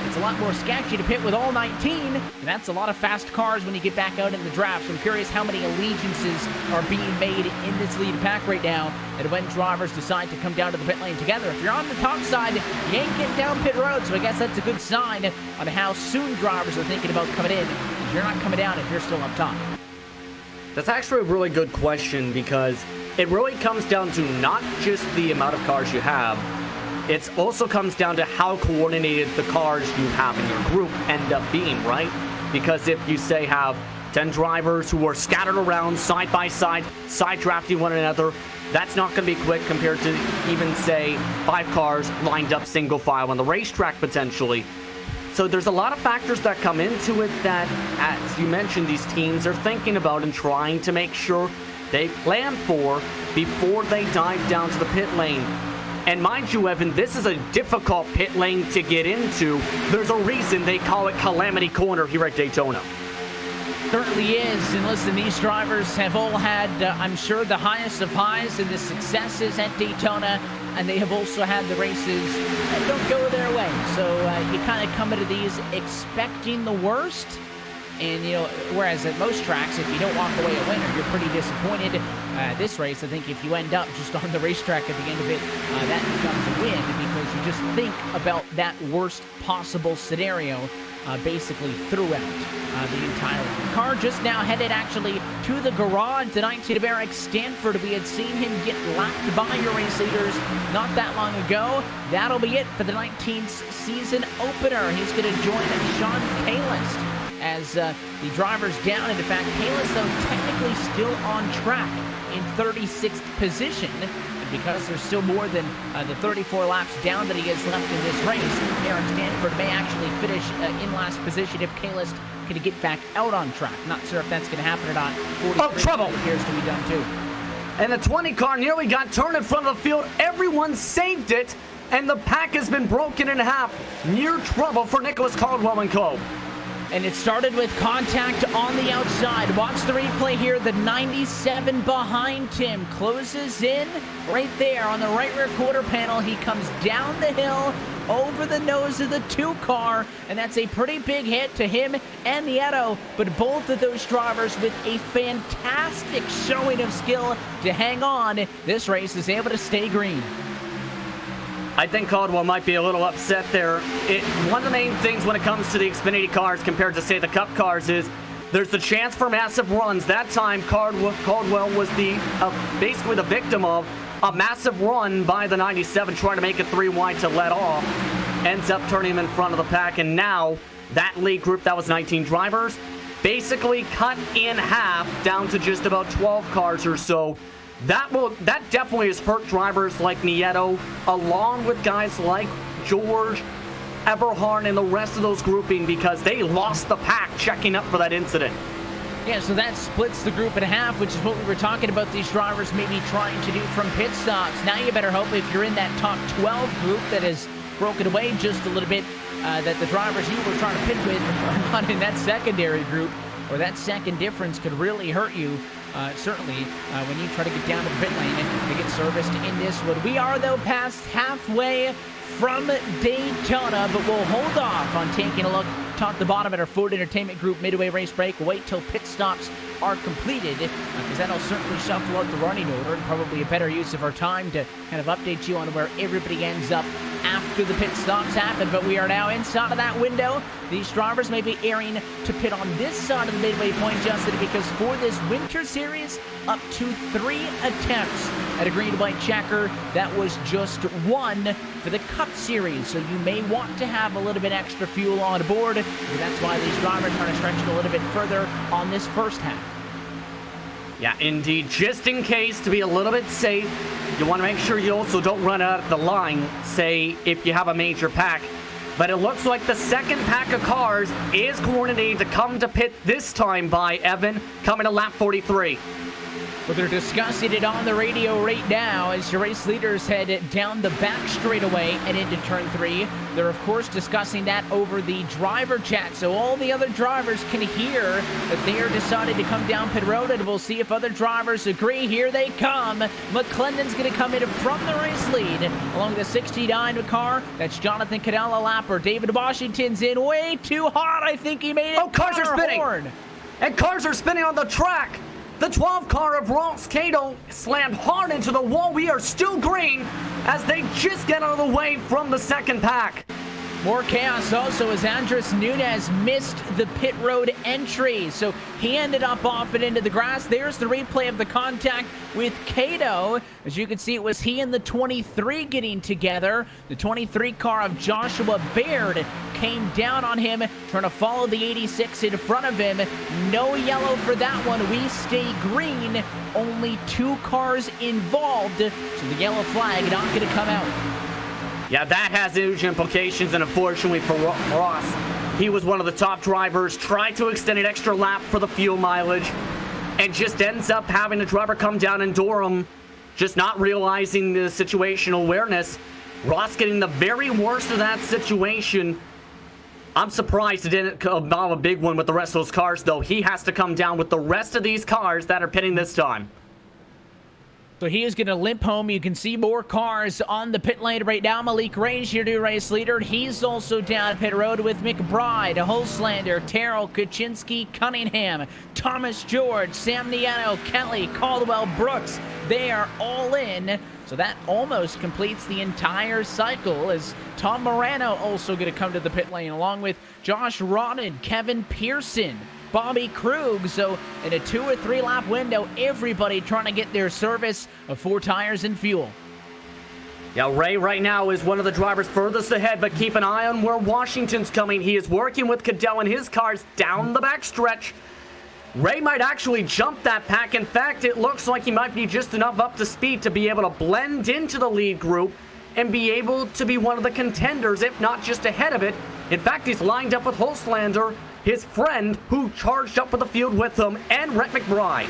It's a lot more sketchy to pit with all 19, and that's a lot of fast cars when you get back out in the draft. So I'm curious how many allegiances are being made in this lead pack right now, and when drivers decide to come down to the pit lane together. If you're on the top side, you ain't getting down pit road, so I guess that's a good sign on how soon drivers are thinking about coming in. You're not coming down if you're still up top. That's actually a really good question, because it really comes down to not just the amount of cars you have. It also comes down to how coordinated the cars you have in your group end up being, right? Because if you, say, have 10 drivers who are scattered around side by side drafting one another, that's not going to be quick compared to even, say, 5 cars lined up single file on the racetrack potentially. So there's a lot of factors that come into it that, as you mentioned, these teams are thinking about and trying to make sure they plan for before they dive down to the pit lane. And mind you, Evan, this is a difficult pit lane to get into. There's a reason they call it Calamity Corner here at Daytona. Certainly is. And listen, these drivers have all had, I'm sure, the highest of highs and the successes at Daytona. And they have also had the races that don't go their way. So you kind of come into these expecting the worst. And, you know, whereas at most tracks, if you don't walk away a winner, you're pretty disappointed. This race, I think if you end up just on the racetrack at the end of it, that becomes a win because you just think about that worst possible scenario basically throughout the entire car. Just now headed actually to the garage tonight to Eric Stanford. We had seen him get lapped by your race leaders not that long ago. That'll be it for the 19th season opener. He's going to join Sean Kalist as the driver's down. And in fact, Kalis, though, technically still on track in 36th position. And because there's still more than the 34 laps down that he has left in this race, Aaron Stanford may actually finish in last position if Kalis can get back out on track. Not sure if that's going to happen or not. Oh, trouble! Appears to be done too. And the 20 car nearly got turned in front of the field. Everyone saved it, and the pack has been broken in half. Near trouble for Nicholas Caldwell and co. And it started with contact on the outside. Watch the replay here. The 97 behind him closes in right there on the right rear quarter panel. He comes down the hill over the nose of the 2 car, and that's a pretty big hit to him and Nieto. But both of those drivers with a fantastic showing of skill to hang on. This race is able to stay green. I think Caldwell might be a little upset there. One of the main things when it comes to the Xfinity cars compared to, say, the Cup cars is there's the chance for massive runs. That time, Caldwell was basically the victim of a massive run by the 97, trying to make it 3 wide to let off. Ends up turning him in front of the pack, and now that lead group, that was 19 drivers, basically cut in half down to just about 12 cars or so. That definitely has hurt drivers like Nieto, along with guys like George, Eberhard, and the rest of those grouping because they lost the pack checking up for that incident. Yeah, so that splits the group in half, which is what we were talking about these drivers maybe trying to do from pit stops. Now you better hope if you're in that top 12 group that has broken away just a little bit, that the drivers you were trying to pit with are not in that secondary group, or that second difference could really hurt you. Certainly, when you try to get down to the pit lane to get serviced in this one. We are, though, past halfway from Daytona, but we'll hold off on taking a look top to bottom at our Ford Entertainment Group midway race break. Wait till pit stops are completed, because that'll certainly shuffle out the running order and probably a better use of our time to kind of update you on where everybody ends up after the pit stops happen. But we are now inside of that window. These drivers may be airing to pit on this side of the midway point, Justin, because for this winter series, up to 3 attempts at a green and white checker. That was just 1 for the Cup Series, so you may want to have a little bit extra fuel on board. That's why these drivers are trying to stretch it a little bit further on this first half. Yeah, indeed. Just in case, to be a little bit safe, you want to make sure you also don't run out of the line, say, if you have a major pack. But it looks like the second pack of cars is coordinated to come to pit this time by Evan, coming to lap 43. Well, they're discussing it on the radio right now as your race leaders head down the back straightaway and into turn 3. They're, of course, discussing that over the driver chat, so all the other drivers can hear that they are deciding to come down pit road, and we'll see if other drivers agree. Here they come. McClendon's going to come in from the race lead along the 69 car. That's Jonathan Cadell, a lapper. David Washington's in way too hot. I think he made it. Oh, cars are spinning. Horn. And cars are spinning on the track. The 12 car of Ross Cato slammed hard into the wall. We are still green as they just get out of the way from the second pack. More chaos also as Andres Nunez missed the pit road entry, so he ended up off and into the grass. There's the replay of the contact with Cato. As you can see, it was he and the 23 getting together. The 23 car of Joshua Baird came down on him, trying to follow the 86 in front of him. No yellow for that one. We stay green. Only 2 cars involved, so the yellow flag not going to come out. Yeah, that has huge implications, and unfortunately for Ross, he was one of the top drivers, tried to extend an extra lap for the fuel mileage, and just ends up having the driver come down and door him, just not realizing the situational awareness. Ross getting the very worst of that situation. I'm surprised it didn't involve a big one with the rest of those cars, though. He has to come down with the rest of these cars that are pitting this time. So he is going to limp home. You can see more cars on the pit lane right now. Malik Range, your new race leader. He's also down at pit road with McBride, Holslander, Terrell, Kuczynski, Cunningham, Thomas George, Sam Niano, Kelly, Caldwell, Brooks. They are all in. So that almost completes the entire cycle as Tom Morano also going to come to the pit lane along with Josh Rodden, Kevin Pearson, Bobby Krug. So in a 2 or 3 lap window, everybody trying to get their service of 4 tires and fuel. Yeah, Ray right now is one of the drivers furthest ahead, but keep an eye on where Washington's coming. He is working with Cadell and his cars down the backstretch. Ray might actually jump that pack. In fact, it looks like he might be just enough up to speed to be able to blend into the lead group and be able to be one of the contenders, if not just ahead of it. In fact, he's lined up with Holslander, his friend, who charged up for the field with him, and Rhett McBride.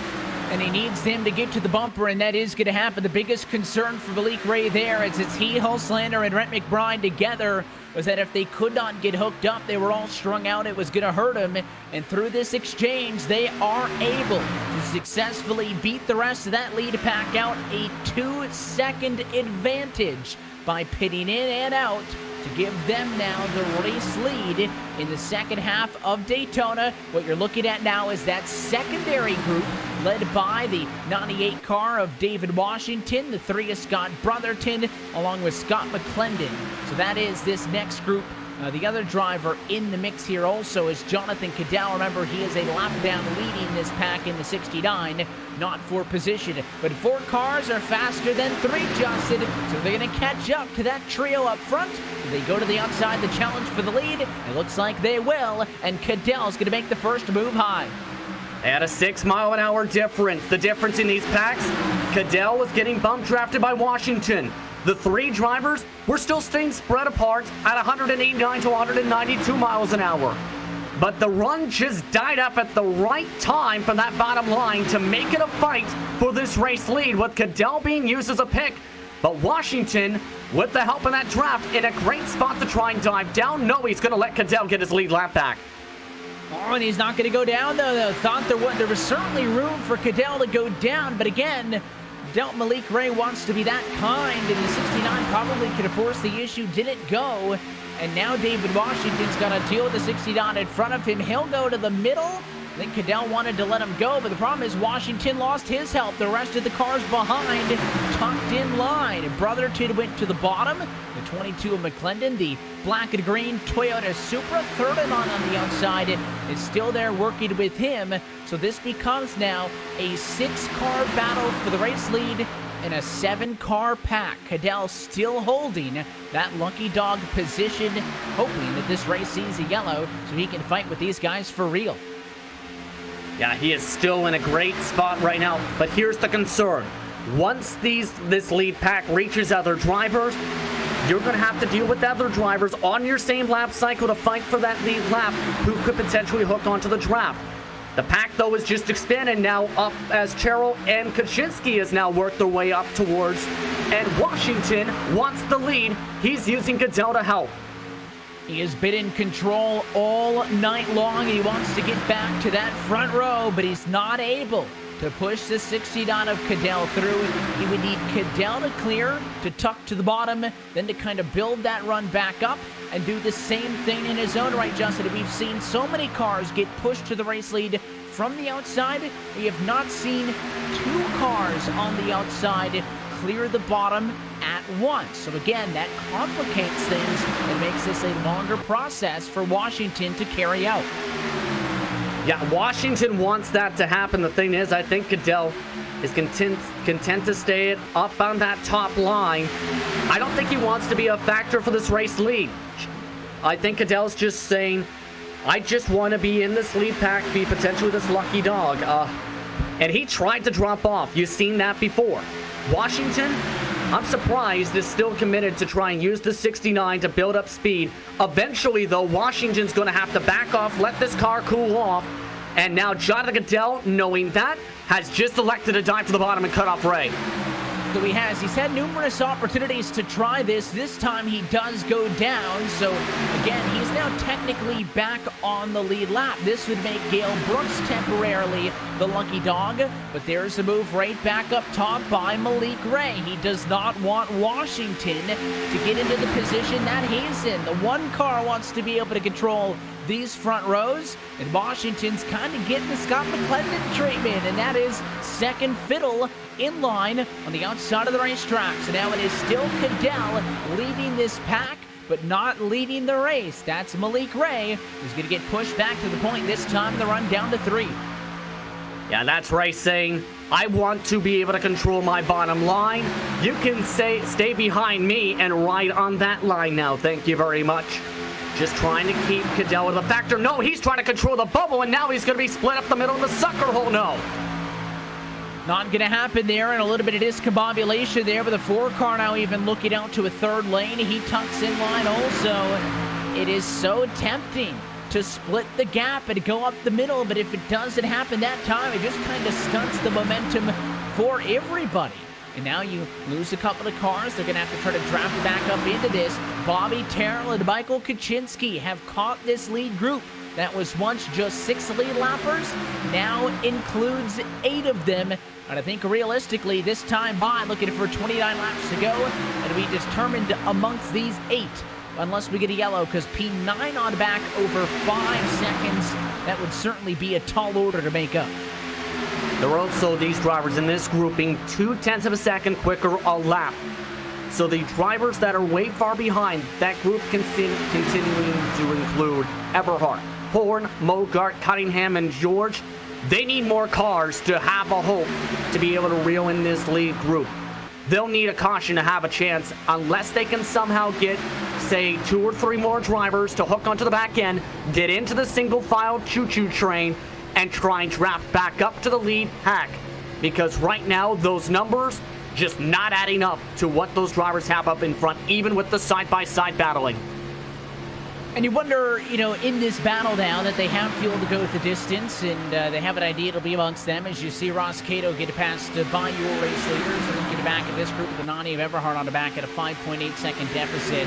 And he needs them to get to the bumper, and that is going to happen. The biggest concern for Malik Ray there is it's he, Holslander, and Rhett McBride together was that if they could not get hooked up, they were all strung out, it was going to hurt him. And through this exchange, they are able to successfully beat the rest of that lead pack out. A 2-second advantage by pitting in and out to give them now the race lead in the second half of Daytona. What you're looking at now is that secondary group led by the 98 car of David Washington, the 3 of Scott Brotherton, along with Scott McClendon. So that is this next group. The other driver in the mix here also is Jonathan Cadell. Remember, he is a lap down leading this pack in the 69, not for position. But 4 cars are faster than 3, Justin, so they're going to catch up to that trio up front. They go to the outside, the challenge for the lead. It looks like they will, and Cadell's going to make the first move high. At a 6-mile-an-hour difference. The difference in these packs, Cadell was getting bump drafted by Washington. The 3 drivers were still staying spread apart at 189 to 192 miles an hour. But the run just died up at the right time from that bottom line to make it a fight for this race lead, with Cadell being used as a pick. But Washington, with the help of that draft, in a great spot to try and dive down. No, he's going to let Cadell get his lead lap back. Oh, and he's not going to go down, though. Thought there was certainly room for Cadell to go down, but again, doubt Malik Ray wants to be that kind, and the 69 probably could have forced the issue. Didn't go. And now David Washington's got to deal with the 69 in front of him. He'll go to the middle. I think Cadell wanted to let him go, but the problem is Washington lost his help. The rest of the cars behind tucked in line. Brotherton went to the bottom. The 22 of McClendon, the black and green Toyota Supra, third and on the outside, is still there working with him. So this becomes now a 6-car battle for the race lead in a 7-car pack. Cadell still holding that lucky dog position, hoping that this race sees a yellow so he can fight with these guys for real. Yeah, he is still in a great spot right now, but here's the concern. Once this lead pack reaches other drivers, you're going to have to deal with other drivers on your same lap cycle to fight for that lead lap who could potentially hook onto the draft. The pack, though, is just expanded now up as Cheryl and Kaczynski has now worked their way up towards, and Washington wants the lead. He's using Cadell to help. He has been in control all night long, and he wants to get back to that front row, but he's not able to push the 69 of Cadell through. He would need Cadell to clear, to tuck to the bottom, then to kind of build that run back up and do the same thing in his own right, Justin. We've seen so many cars get pushed to the race lead from the outside. We have not seen 2 cars on the outside clear the bottom at once. So again, that complicates things and makes this a longer process for Washington to carry out. Yeah, Washington wants that to happen. The thing is, I think Cadell is content to stay up on that top line. I don't think he wants to be a factor for this race lead. I think Cadell's just saying, I just want to be in this lead pack, be potentially this lucky dog. And he tried to drop off. You've seen that before. Washington, I'm surprised, is still committed to try and use the 69 to build up speed. Eventually, though, Washington's going to have to back off, let this car cool off. And now Jonathan Cadell, knowing that, has just elected to dive to the bottom and cut off Ray. So he's had numerous opportunities to try this. This time he does go down. So again, he's now technically back on the lead lap. This would make Gale Brooks temporarily the lucky dog. But there's a move right back up top by Malik Ray. He does not want Washington to get into the position that he's in. The one car wants to be able to control these front rows, and Washington's kind of getting the Scott McClendon treatment, and that is second fiddle in line on the outside of the racetrack. So now it is still Cadell leading this pack, but not leading the race. That's Malik Ray, who's going to get pushed back to the point this time in the run down to 3. Yeah, that's Ray saying, I want to be able to control my bottom line. You can stay behind me and ride on that line now. Thank you very much. Just trying to keep Cadell with a factor. No, he's trying to control the bubble, and now he's going to be split up the middle of the sucker hole. No. Not going to happen there, and a little bit of discombobulation there, but the 4 car now even looking out to a 3rd lane. He tucks in line also. It is so tempting to split the gap and go up the middle, but if it doesn't happen that time, it just kind of stunts the momentum for everybody. And now you lose a couple of cars. They're going to have to try to draft back up into this. Bobby Terrell and Michael Kaczynski have caught this lead group that was once just 6 lead lappers, now includes 8 of them. And I think realistically, this time by, looking for 29 laps to go, and we determined amongst these 8, unless we get a yellow, because P9 on back over 5 seconds. That would certainly be a tall order to make up. There are also these drivers in this grouping 0.2 of a second quicker a lap. So the drivers that are way far behind, that group continuing to include Eberhardt, Horn, Mogart, Cunningham, and George. They need more cars to have a hope to be able to reel in this lead group. They'll need a caution to have a chance unless they can somehow get, say, 2 or 3 more drivers to hook onto the back end, get into the single file choo-choo train, and try and draft back up to the lead pack. Because right now, those numbers just not adding up to what those drivers have up in front, even with the side-by-side battling. And you wonder, in this battle now that they have fuel to go with the distance, and they have an idea it'll be amongst them, as you see Ross Cato get past by your race leaders, and looking back at this group with Anani of Everhart on the back at a 5.8 second deficit.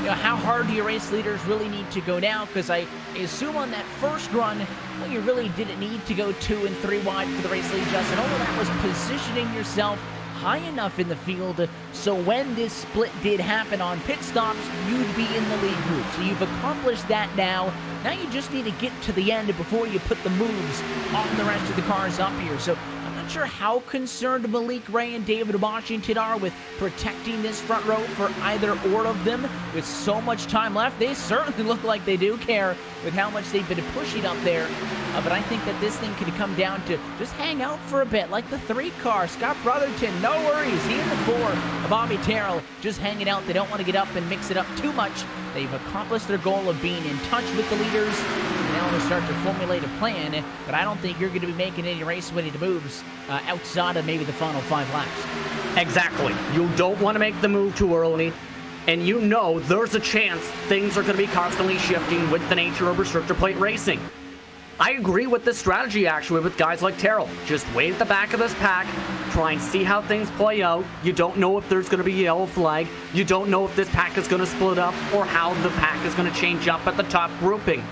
How hard do your race leaders really need to go now? Because I assume on that first run, well, you really didn't need to go 2 and 3 wide for the race lead, Justin. All of that was positioning yourself high enough in the field so when this split did happen on pit stops, you'd be in the lead group. So you've accomplished that now. Now you just need to get to the end before you put the moves on the rest of the cars up here. So I'm not sure how concerned Malik Ray and David Washington are with protecting this front row for either or of them. With so much time left, they certainly look like they do care with how much they've been pushing up there. But I think that this thing could come down to just hang out for a bit, like the 3 car. Scott Brotherton, no worries. He and the 4, Bobby Terrell, just hanging out. They don't want to get up and mix it up too much. They've accomplished their goal of being in touch with the leaders. Now they start to formulate a plan, but I don't think you're going to be making any race-winning moves outside of maybe the final 5 laps. Exactly. You don't want to make the move too early, and you know there's a chance things are going to be constantly shifting with the nature of restrictor plate racing. I agree with this strategy, actually, with guys like Terrell. Just wait at the back of this pack, try and see how things play out. You don't know if there's going to be a yellow flag. You don't know if this pack is going to split up or how the pack is going to change up at the top grouping.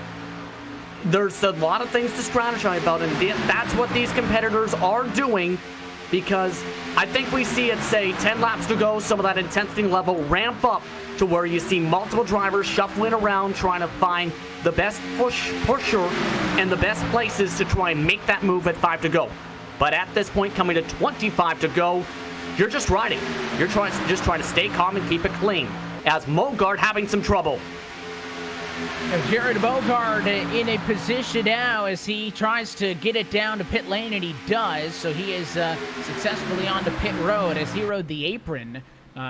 There's a lot of things to strategize about, and that's what these competitors are doing, because I think we see it, say, 10 laps to go, some of that intensity level ramp up to where you see multiple drivers shuffling around trying to find the best pusher and the best places to try and make that move at 5 to go. But at this point, coming to 25 to go, you're just riding. You're just trying to stay calm and keep it clean, as Mogart having some trouble. Jared Bogard in a position now as he tries to get it down to pit lane, and he does. So he is successfully onto pit road as he rode the apron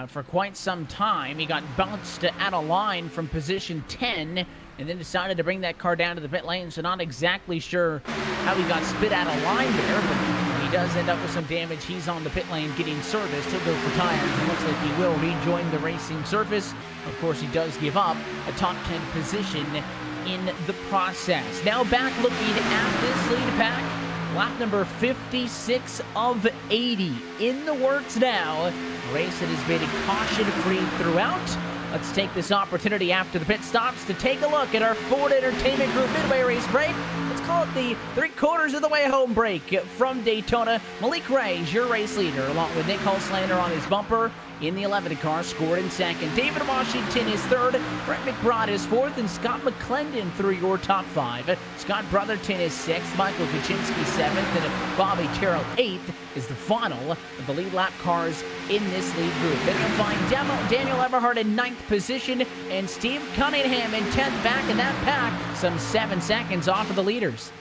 for quite some time. He got bounced out of line from position 10 and then decided to bring that car down to the pit lane. So not exactly sure how he got spit out of line there, but he does end up with some damage. He's on the pit lane getting serviced. He'll go for tires. It looks like he will rejoin the racing surface. Of course, he does give up a top 10 position in the process. Now back looking at this lead pack. Lap number 56 of 80 in the works now. A race that has been caution-free throughout. Let's take this opportunity after the pit stops to take a look at our Ford Entertainment Group midway race break. Let's call it the 3/4 of the way home break from Daytona. Malik Ray is your race leader, along with Nick Hulslander on his bumper in the 11 car, scored in second. David Washington is third, Brett McBride is fourth, and Scott McClendon through your top 5. Scott Brotherton is sixth, Michael Kuczynski seventh, and Bobby Terrell eighth is the final of the lead lap cars in this lead group. Then you'll find Daniel Eberhardt in 9th position and Steve Cunningham in 10th, back in that pack, some 7 seconds off of the leaders.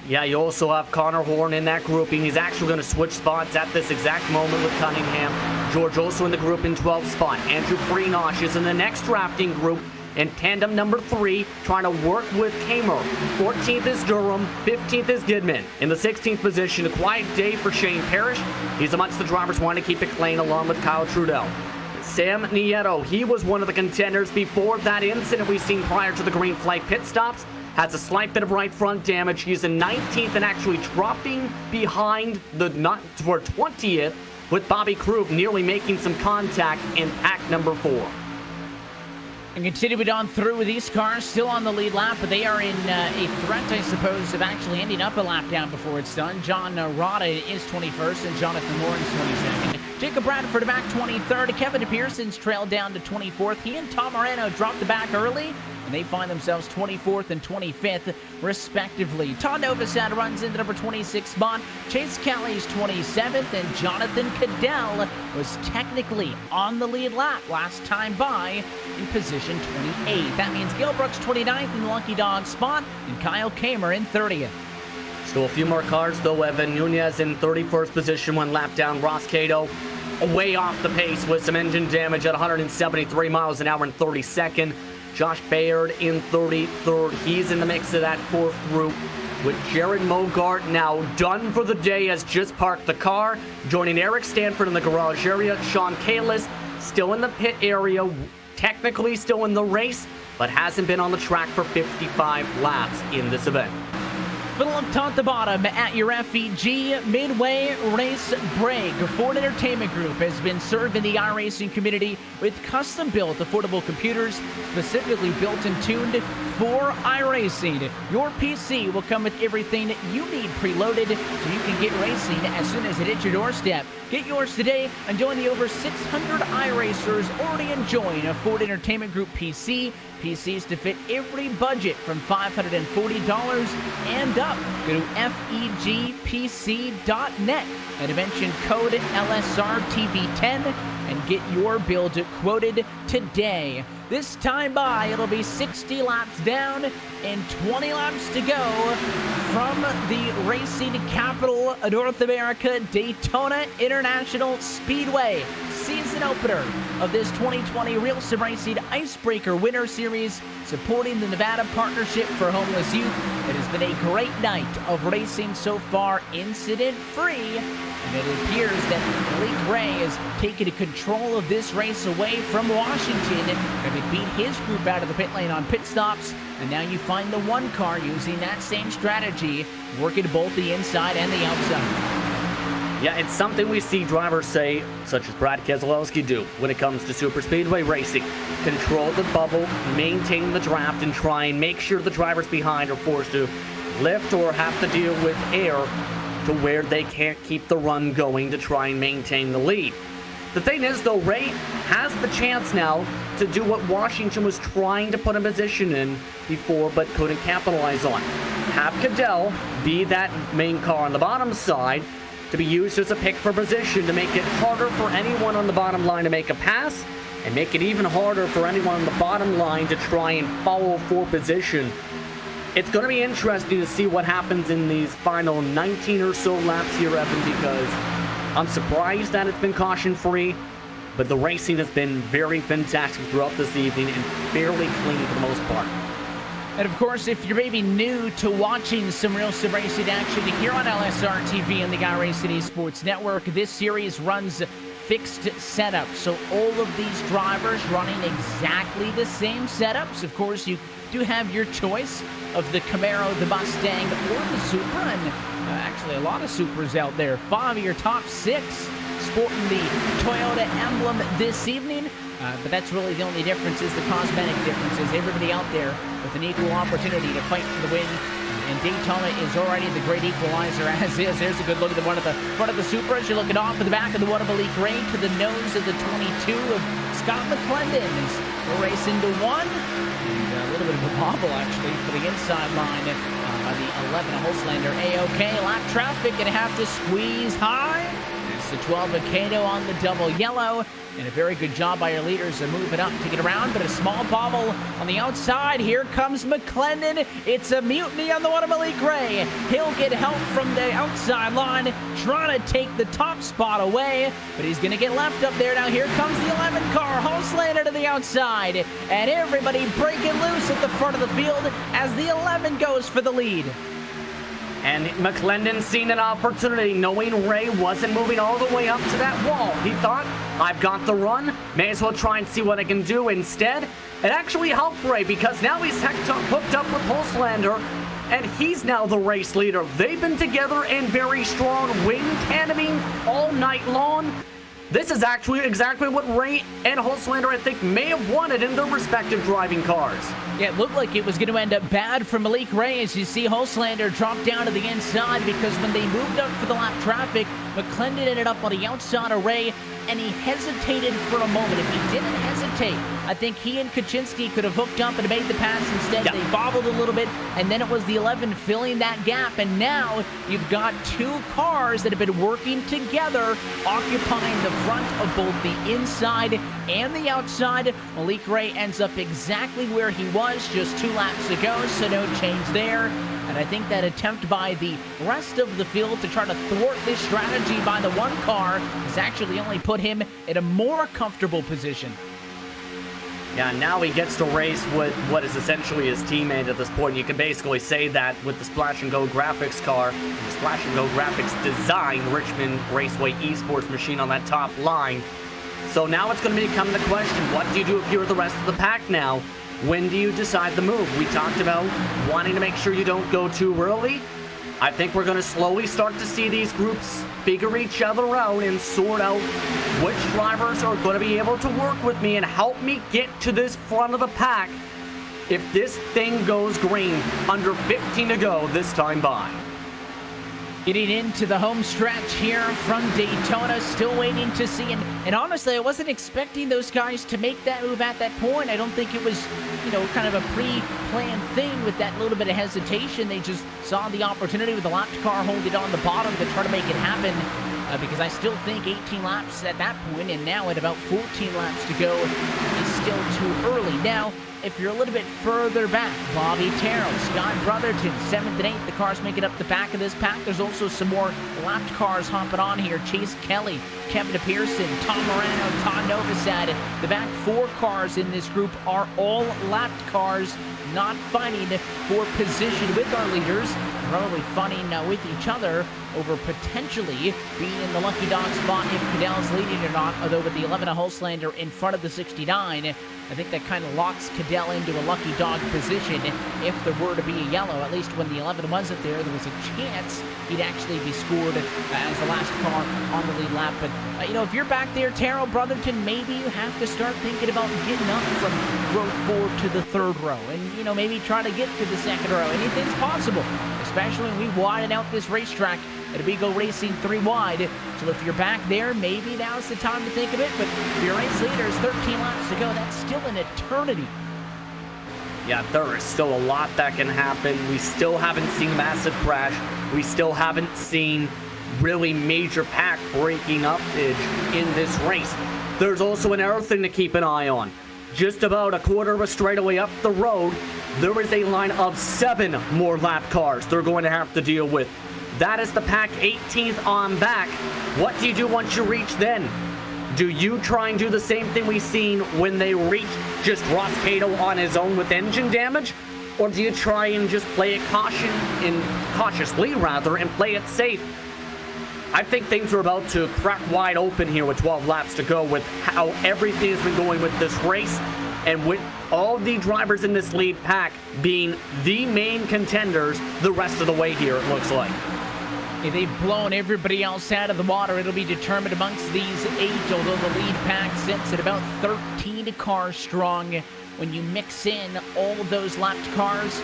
Yeah, you also have Connor Horn in that grouping. He's actually going to switch spots at this exact moment with Cunningham. George also in the group in 12th spot. Andrew Freenosh is in the next drafting group in tandem number 3, trying to work with Kamer. 14th is Durham, 15th is Gidman. In the 16th position, a quiet day for Shane Parrish. He's amongst the drivers wanting to keep it clean, along with Kyle Trudell. Sam Nieto, he was one of the contenders before that incident we've seen prior to the green flag pit stops. Has a slight bit of right front damage. He's in 19th and actually dropping behind the not for 20th with Bobby Krug nearly making some contact in pack number 4. And continuing on through with these cars, still on the lead lap, but they are in a threat, I suppose, of actually ending up a lap down before it's done. John Rada is 21st and Jonathan Lawrence 22nd. Jacob Bradford back 23rd. Kevin Pearson's trailed down to 24th. He and Tom Moreno dropped the back early, and they find themselves 24th and 25th, respectively. Todd Novosad runs into number 26 spot. Chase Kelly's 27th, and Jonathan Cadell was technically on the lead lap last time by in position 28. That means Gil Brooks 29th in the Lucky Dog spot, and Kyle Kamer in 30th. Still a few more cars, though. Evan Nunez in 31st position, 1 lap down. Ross Cato way off the pace with some engine damage at 173 miles an hour in 32nd. Josh Bayard in 33rd. He's in the mix of that 4th group with Jared Mogart now done for the day, has just parked the car. Joining Eric Stanford in the garage area. Sean Kalis still in the pit area, technically still in the race, but hasn't been on the track for 55 laps in this event. Middle up top to bottom at your FEG midway race break. Ford Entertainment Group has been serving the iRacing community with custom-built affordable computers, specifically built and tuned for iRacing. Your PC will come with everything you need preloaded so you can get racing as soon as it hits your doorstep. Get yours today and join the over 600 iRacers already enjoying a Ford Entertainment Group PC. PCs to fit every budget from $540 and up. Go to fegpc.net and mention code LSRTV10 and get your build quoted today. This time by, it'll be 60 laps down and 20 laps to go from the racing capital of North America, Daytona International Speedway. Season opener of this 2020 RealSimRacing Icebreaker Winter Series, supporting the Nevada Partnership for Homeless Youth. It has been a great night of racing so far, incident-free. And it appears that Malik Ray has taken control of this race away from Washington and beat his group out of the pit lane on pit stops. And now you find the one car using that same strategy, working both the inside and the outside. Yeah, it's something we see drivers say, such as Brad Keselowski, do when it comes to superspeedway racing. Control the bubble, maintain the draft, and try and make sure the drivers behind are forced to lift or have to deal with air to where they can't keep the run going to try and maintain the lead. The thing is, though, Ray has the chance now to do what Washington was trying to put a position in before but couldn't capitalize on. Have Cadell be that main car on the bottom side to be used as a pick for position to make it harder for anyone on the bottom line to make a pass and make it even harder for anyone on the bottom line to try and follow for position. It's going to be interesting to see what happens in these final 19 or so laps here, Evan, because I'm surprised that it's been caution-free, but the racing has been very fantastic throughout this evening and fairly clean for the most part. And of course, if you're maybe new to watching some RealSimRacing action here on LSR TV and the iRacing Esports Network, this series runs fixed setup. So all of these drivers running exactly the same setups. Of course, you do have your choice of the Camaro, the Mustang, or the Supra. And actually, a lot of Supras out there. 5 of your top 6 sporting the Toyota emblem this evening. But that's really the only difference, is the cosmetic differences. Everybody out there with an equal opportunity to fight for the win. And Daytona is already the great equalizer as is. There's a good look at the one at the front of the Supra as you're looking off of the back of the one of Malik Ray to the nose of the 22 of Scott McClendon. We'll race into one. And a little bit of a bobble, actually, for the inside line. The 11 Holslander A-OK. Lap traffic going to have to squeeze high. It's the 12 of Cato on the double yellow. And a very good job by our leaders to move it up to get around, but a small bobble on the outside. Here comes McClendon. It's a mutiny on the one of Malik Ray. He'll get help from the outside line, trying to take the top spot away, but he's going to get left up there. Now here comes the 11 car, Holslander to the outside, and everybody breaking loose at the front of the field as the 11 goes for the lead. And McClendon seen an opportunity, knowing Ray wasn't moving all the way up to that wall. He thought, I've got the run, may as well try and see what I can do. Instead, it actually helped Ray because now he's hooked up with Holslander, and he's now the race leader. They've been together and very strong, wing tandeming all night long. This is actually exactly what Ray and Holslander, I think, may have wanted in their respective driving cars. Yeah, it looked like it was going to end up bad for Malik Ray as you see Holslander drop down to the inside, because when they moved up for the lap traffic, McClendon ended up on the outside of Ray, and he hesitated for a moment. If he didn't hesitate, I think he and Kaczynski could have hooked up and made the pass. Instead, They bobbled a little bit, and then it was the 11 filling that gap, and now you've got 2 cars that have been working together, occupying the front of both the inside and the outside. Malik Ray ends up exactly where he was just 2 laps ago, so no change there. And I think that attempt by the rest of the field to try to thwart this strategy by the one car has actually only put him in a more comfortable position. Yeah, now he gets to race with what is essentially his teammate at this point. You can basically say that with the Splash and Go graphics car, the Splash and Go graphics design Richmond Raceway Esports machine on that top line. So now it's going to become the question, what do you do if you're the rest of the pack now? When do you decide the move? We talked about wanting to make sure you don't go too early. I think we're going to slowly start to see these groups figure each other out and sort out which drivers are going to be able to work with me and help me get to this front of the pack if this thing goes green under 15 to go this time by. Getting into the home stretch here from Daytona, still waiting to see. And honestly, I wasn't expecting those guys to make that move at that point. I don't think it was, kind of a pre-planned thing with that little bit of hesitation. They just saw the opportunity with the lapped car holding on the bottom to try to make it happen. Because I still think 18 laps at that point, and now at about 14 laps to go, is still too early. Now, if you're a little bit further back, Bobby Terrell, Scott Brotherton, 7th and 8th, the cars making up the back of this pack. There's also some more lapped cars hopping on here. Chase Kelly, Kevin Pearson, Tom Morano, Todd Novosad. The back 4 cars in this group are all lapped cars, not fighting for position with our leaders. Probably fighting with each other over potentially being in the lucky dog spot if Cadell's leading or not. Although with the 11 of Hulslander in front of the 69, I think that kind of locks Cadell into a lucky dog position if there were to be a yellow. At least when the 11 wasn't there was a chance he'd actually be scored as the last car on the lead lap. But, if you're back there, Terrell, Brotherton, maybe you have to start thinking about getting up from row 4 to the 3rd row. And, maybe try to get to the 2nd row. Anything's possible, especially when we widen out this racetrack at Abigo Racing 3 wide. So if you're back there, maybe now's the time to think of it. But if your race leader is 13 laps to go, that's still an eternity. Yeah, there is still a lot that can happen. We still haven't seen a massive crash. We still haven't seen really major pack breaking up in this race. There's also another thing to keep an eye on. Just about a quarter of a straightaway up the road, there is a line of 7 more lap cars they're going to have to deal with. That is the pack 18th on back. What do you do once you reach then? Do you try and do the same thing we've seen when they reach just Ross Cato on his own with engine damage? Or do you try and just play it cautiously, and play it safe? I think things are about to crack wide open here with 12 laps to go with how everything has been going with this race, and with all the drivers in this lead pack being the main contenders the rest of the way here, it looks like. If they've blown everybody else out of the water, it'll be determined amongst these 8, although the lead pack sits at about 13 cars strong. When you mix in all of those lapped cars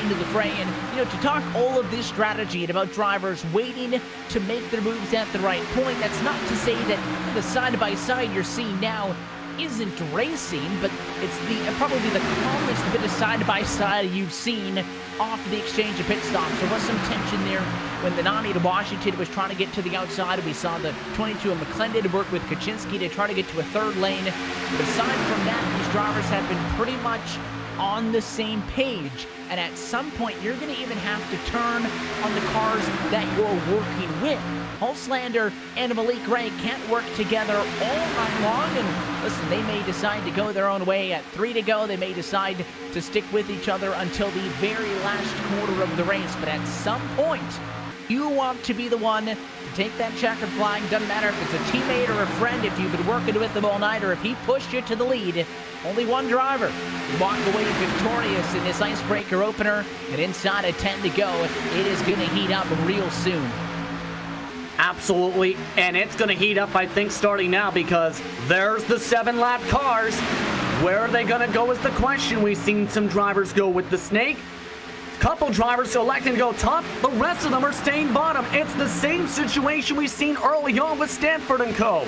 into the fray, and to talk all of this strategy and about drivers waiting to make their moves at the right point, that's not to say that the side-by-side you're seeing now isn't racing, but it's probably the calmest bit of side-by-side you've seen off the exchange of pit stops. There was some tension there when the 90 to Washington was trying to get to the outside. We saw the 22 of McClendon work with Kaczynski to try to get to a 3rd lane. But aside from that, these drivers have been pretty much on the same page. And at some point, you're going to even have to turn on the cars that you're working with. Hulslander and Malik Ray can't work together all night long. And listen, they may decide to go their own way at 3 to go. They may decide to stick with each other until the very last quarter of the race. But at some point, you want to be the one to take that checkered flag. Doesn't matter if it's a teammate or a friend, if you've been working with them all night, or if he pushed you to the lead. Only one driver can walk away victorious in this icebreaker opener. And inside of 10 to go, it is going to heat up real soon. Absolutely, and it's going to heat up, I think, starting now, because there's the 7-lap cars. Where are they going to go is the question. We've seen some drivers go with the snake. Couple drivers selecting to go top. The rest of them are staying bottom. It's the same situation we've seen early on with Stanford and Co.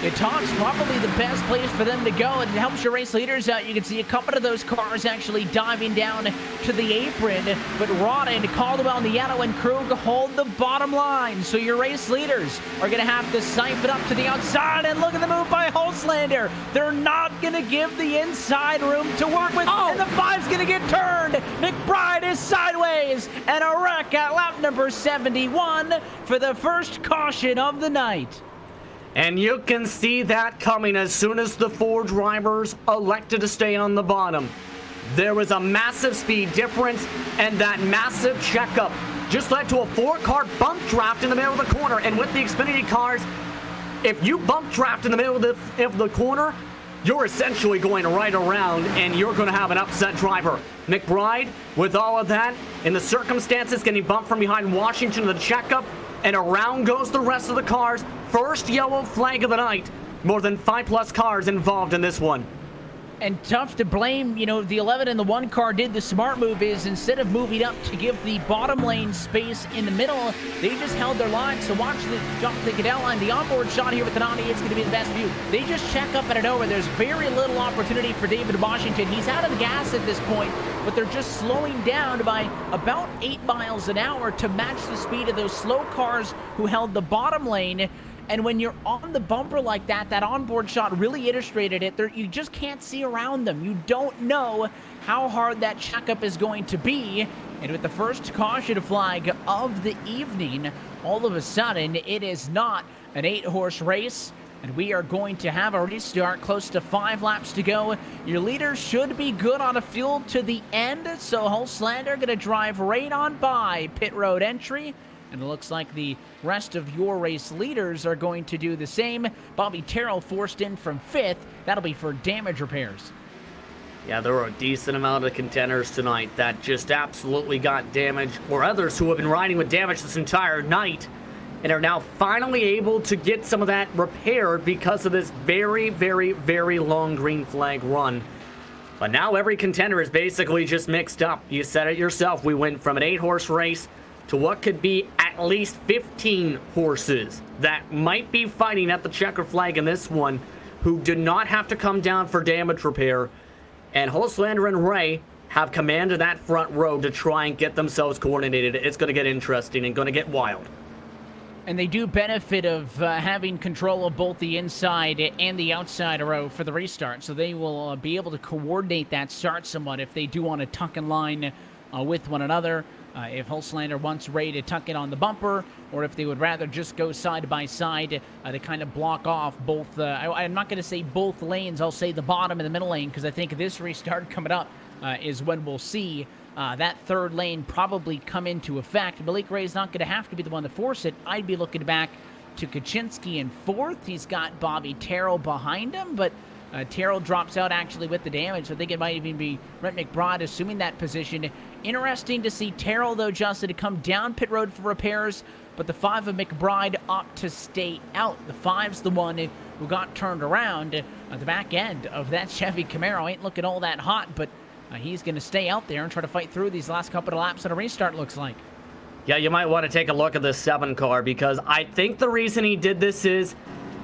The top's probably the best place for them to go. It helps your race leaders out. You can see a couple of those cars actually diving down to the apron. But Rodden, Caldwell, Nieto, and Krug hold the bottom line. So your race leaders are going to have to siphon up to the outside. And look at the move by Hulslander. They're not going to give the inside room to work with. And the 5's going to get turned. McBride is sideways. And a wreck at lap number 71 for the first caution of the night. And you can see that coming as soon as the 4 drivers elected to stay on the bottom. There was a massive speed difference, and that massive checkup just led to a 4-car bump draft in the middle of the corner. And with the Xfinity cars, if you bump draft in the middle of the corner, you're essentially going right around, and you're going to have an upset driver. McBride, with all of that, in the circumstances, getting bumped from behind Washington to the checkup, and around goes the rest of the cars. First yellow flag of the night. More than 5+ cars involved in this one. And tough to blame, the 11 and the 1 car did the smart move is instead of moving up to give the bottom lane space in the middle, they just held their line. So watch the jump the Cadell line. The onboard shot here with the 90, it's going to be the best view. They just check up and over. There's very little opportunity for David Washington. He's out of gas at this point, but they're just slowing down by about 8 miles an hour to match the speed of those slow cars who held the bottom lane. And when you're on the bumper like that, that onboard shot really illustrated it. You just can't see around them. You don't know how hard that checkup is going to be. And with the first caution flag of the evening, all of a sudden, it is not an 8-horse race. And we are going to have a restart, close to 5 laps to go. Your leader should be good on a fuel to the end. So Holslander going to drive right on by pit road entry. And it looks like the rest of your race leaders are going to do the same. Bobby Terrell forced in from 5th. That'll be for damage repairs. Yeah, there were a decent amount of contenders tonight that just absolutely got damaged, or others who have been riding with damage this entire night and are now finally able to get some of that repaired because of this very, very, very long green flag run. But now every contender is basically just mixed up. You said it yourself. We went from an 8-horse race to what could be at least 15 horses that might be fighting at the checker flag in this one, who did not have to come down for damage repair. And Holslander and Ray have commanded that front row to try and get themselves coordinated. It's going to get interesting and going to get wild. And they do benefit of having control of both the inside and the outside row for the restart. So they will be able to coordinate that start somewhat if they do want to tuck in line with one another. If Holslander wants Ray to tuck it on the bumper, or if they would rather just go side by side to kind of block off both, I'm not going to say both lanes, I'll say the bottom and the middle lane, because I think this restart coming up is when we'll see that third lane probably come into effect. Malik Ray's not going to have to be the one to force it. I'd be looking back to Kaczynski in 4th. He's got Bobby Terrell behind him, but Terrell drops out actually with the damage, so I think it might even be Brent McBride assuming that position. Interesting to see Terrell, though, Justin, to come down pit road for repairs, but the 5 of McBride opt to stay out. The 5's the one who got turned around at the back end of that Chevy Camaro. Ain't looking all that hot, but he's going to stay out there and try to fight through these last couple of laps on a restart, looks like. Yeah, you might want to take a look at this 7 car, because I think the reason he did this is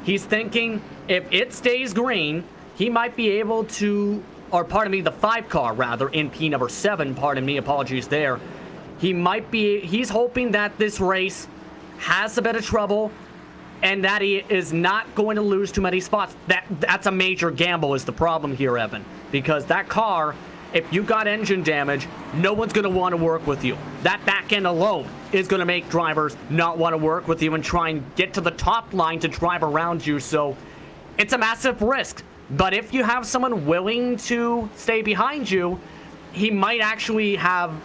he's thinking if it stays green, he might be able to, or pardon me, the 5 car rather, in P number 7, pardon me, apologies there. He's hoping that this race has a bit of trouble and that he is not going to lose too many spots. That's a major gamble is the problem here, Evan, because that car, if you got engine damage, no one's going to want to work with you. That back end alone is going to make drivers not want to work with you and try and get to the top line to drive around you. So it's a massive risk. But if you have someone willing to stay behind you, he might actually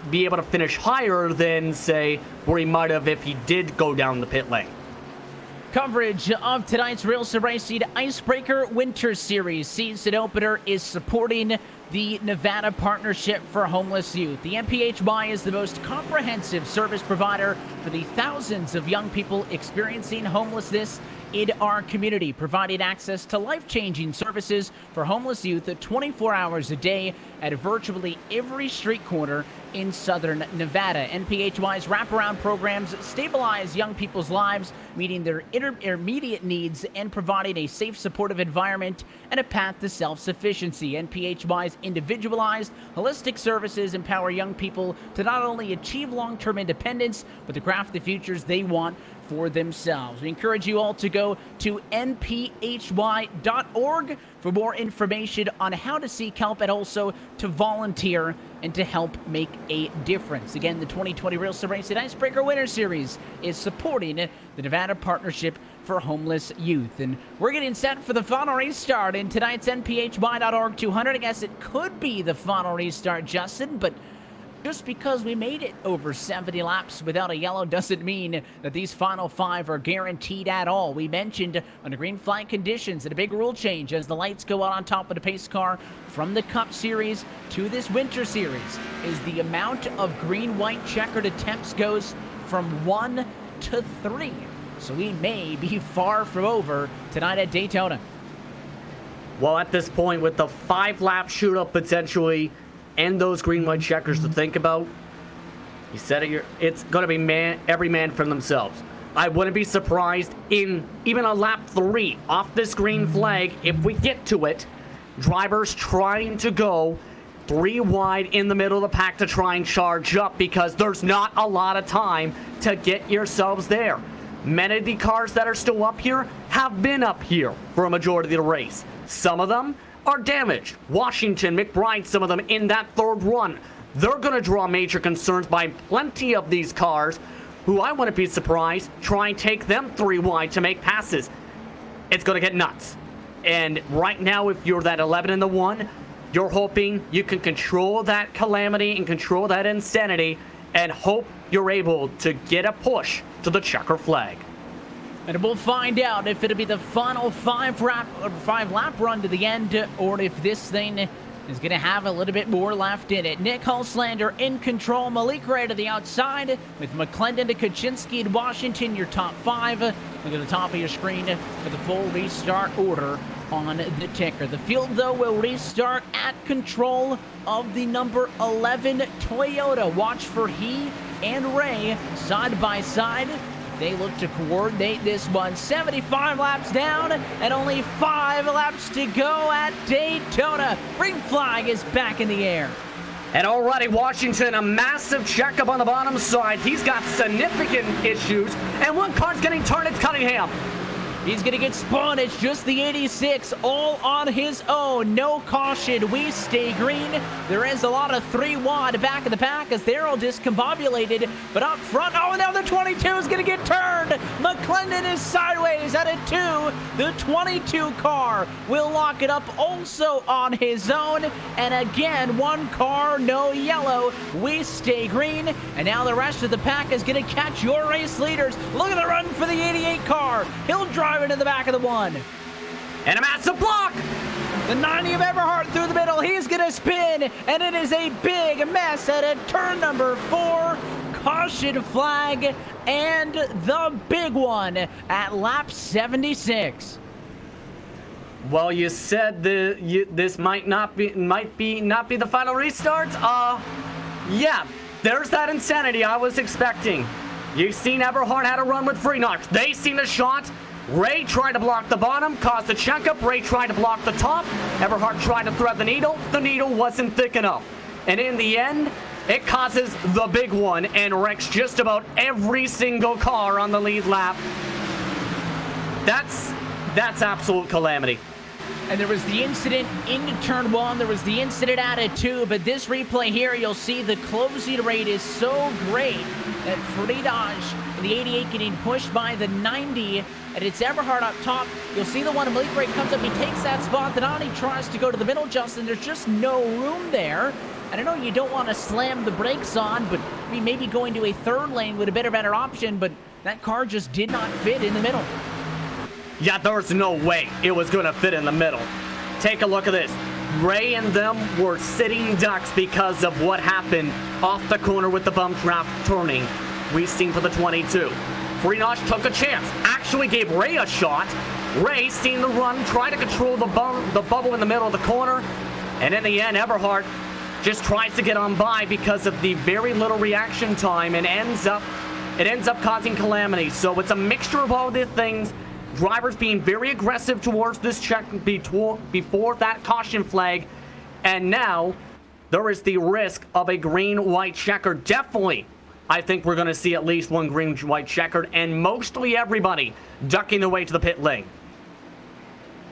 be able to finish higher than, say, where he might have if he did go down the pit lane. Coverage of tonight's RealSimRacing Icebreaker Winter Series season opener is supporting the Nevada Partnership for Homeless Youth. The NPHY is the most comprehensive service provider for the thousands of young people experiencing homelessness in our community, providing access to life-changing services for homeless youth 24 hours a day at virtually every street corner in southern Nevada. NPHY's wraparound programs stabilize young people's lives, meeting their intermediate needs and providing a safe, supportive environment and a path to self-sufficiency. NPHY's individualized, holistic services empower young people to not only achieve long-term independence, but to craft the futures they want for themselves. We encourage you all to go to nphy.org for more information on how to seek help and also to volunteer and to help make a difference. Again, the 2020 RealSimRacing Icebreaker Winter Series is supporting the Nevada Partnership for Homeless Youth. And we're getting set for the final restart in tonight's nphy.org 200. I guess it could be the final restart, Justin, but just because we made it over 70 laps without a yellow doesn't mean that these final 5 are guaranteed at all. We mentioned under green flag conditions and a big rule change as the lights go out on top of the pace car from the Cup Series to this Winter Series is the amount of green-white checkered attempts goes from 1 to 3. So we may be far from over tonight at Daytona. Well, at this point, with the 5-lap shootout potentially and those green-white checkers to think about, you said it's going to be every man for themselves. I wouldn't be surprised in even a lap 3 off this green flag, if we get to it, drivers trying to go 3 wide in the middle of the pack to try and charge up, because there's not a lot of time to get yourselves there. Many of the cars that are still up here have been up here for a majority of the race. Some of them are damaged. Washington, McBride, some of them in that 3rd run. They're going to draw major concerns by plenty of these cars, who I wouldn't be surprised try and take them 3 wide to make passes. It's going to get nuts. And right now, if you're that 11-1, you're hoping you can control that calamity and control that insanity and hope you're able to get a push to the checker flag. And we'll find out if it'll be the final 5-lap run to the end, or if this thing is going to have a little bit more left in it. Nick Hulslander in control. Malik Ray to the outside, with McClendon to Kaczynski and Washington, your top 5. Look at the top of your screen for the full restart order on the ticker. The field, though, will restart at control of the number 11 Toyota. Watch for he and Ray side by side. They look to coordinate this one. 75 laps down and only 5 laps to go at Daytona. Green flag is back in the air. And already Washington, a massive checkup on the bottom side. He's got significant issues. And one car's getting turned. It's Cunningham. He's going to get spun. It's just the 86 all on his own. No caution. We stay green. There is a lot of 3 wide back of the pack as they're all discombobulated. But up front, oh, now the 22 is going to get turned. McClendon is sideways at a 2. The 22 car will lock it up also on his own. And again, 1 car, no yellow. We stay green. And now the rest of the pack is going to catch your race leaders. Look at the run for the 88 car. He'll drive into the back of the 1. And a massive block. The 90 of Everhart through the middle. He's going to spin, and it is a big mess at a turn number 4. Caution flag, and the big one at lap 76. Well, you said this might not be the final restart. Yeah, there's that insanity I was expecting. You've seen Everhart had a run with Freenach. They seen a shot. Ray tried to block the bottom, caused a checkup. Ray tried to block the top. Everhart tried to thread the needle. The needle wasn't thick enough. And in the end, it causes the big one and wrecks just about every single car on the lead lap. That's absolute calamity. And there was the incident into turn 1. There was the incident out at 2. But this replay here, you'll see the closing rate is so great that Freenach, the 88, getting pushed by the 90. And it's Everhart up top. You'll see the one Malik Ray comes up. He takes that spot. Then on he tries to go to the middle, Justin. There's just no room there. And I know you don't want to slam the brakes on, but I mean, maybe going to a 3rd lane would have been a better option. But that car just did not fit in the middle. Yeah, there's no way it was going to fit in the middle. Take a look at this. Ray and them were sitting ducks because of what happened off the corner with the bump draft turning we've seen for the 22. Freenach took a chance, actually gave Ray a shot. Ray, seen the run, tried to control the bubble in the middle of the corner, and in the end, Everhart just tries to get on by because of the very little reaction time, and it ends up causing calamity. So it's a mixture of all these things. Drivers being very aggressive towards this check before that caution flag, and now there is the risk of a green-white checker. Definitely, I think we're going to see at least 1 green-white checkered, and mostly everybody ducking their way to the pit lane.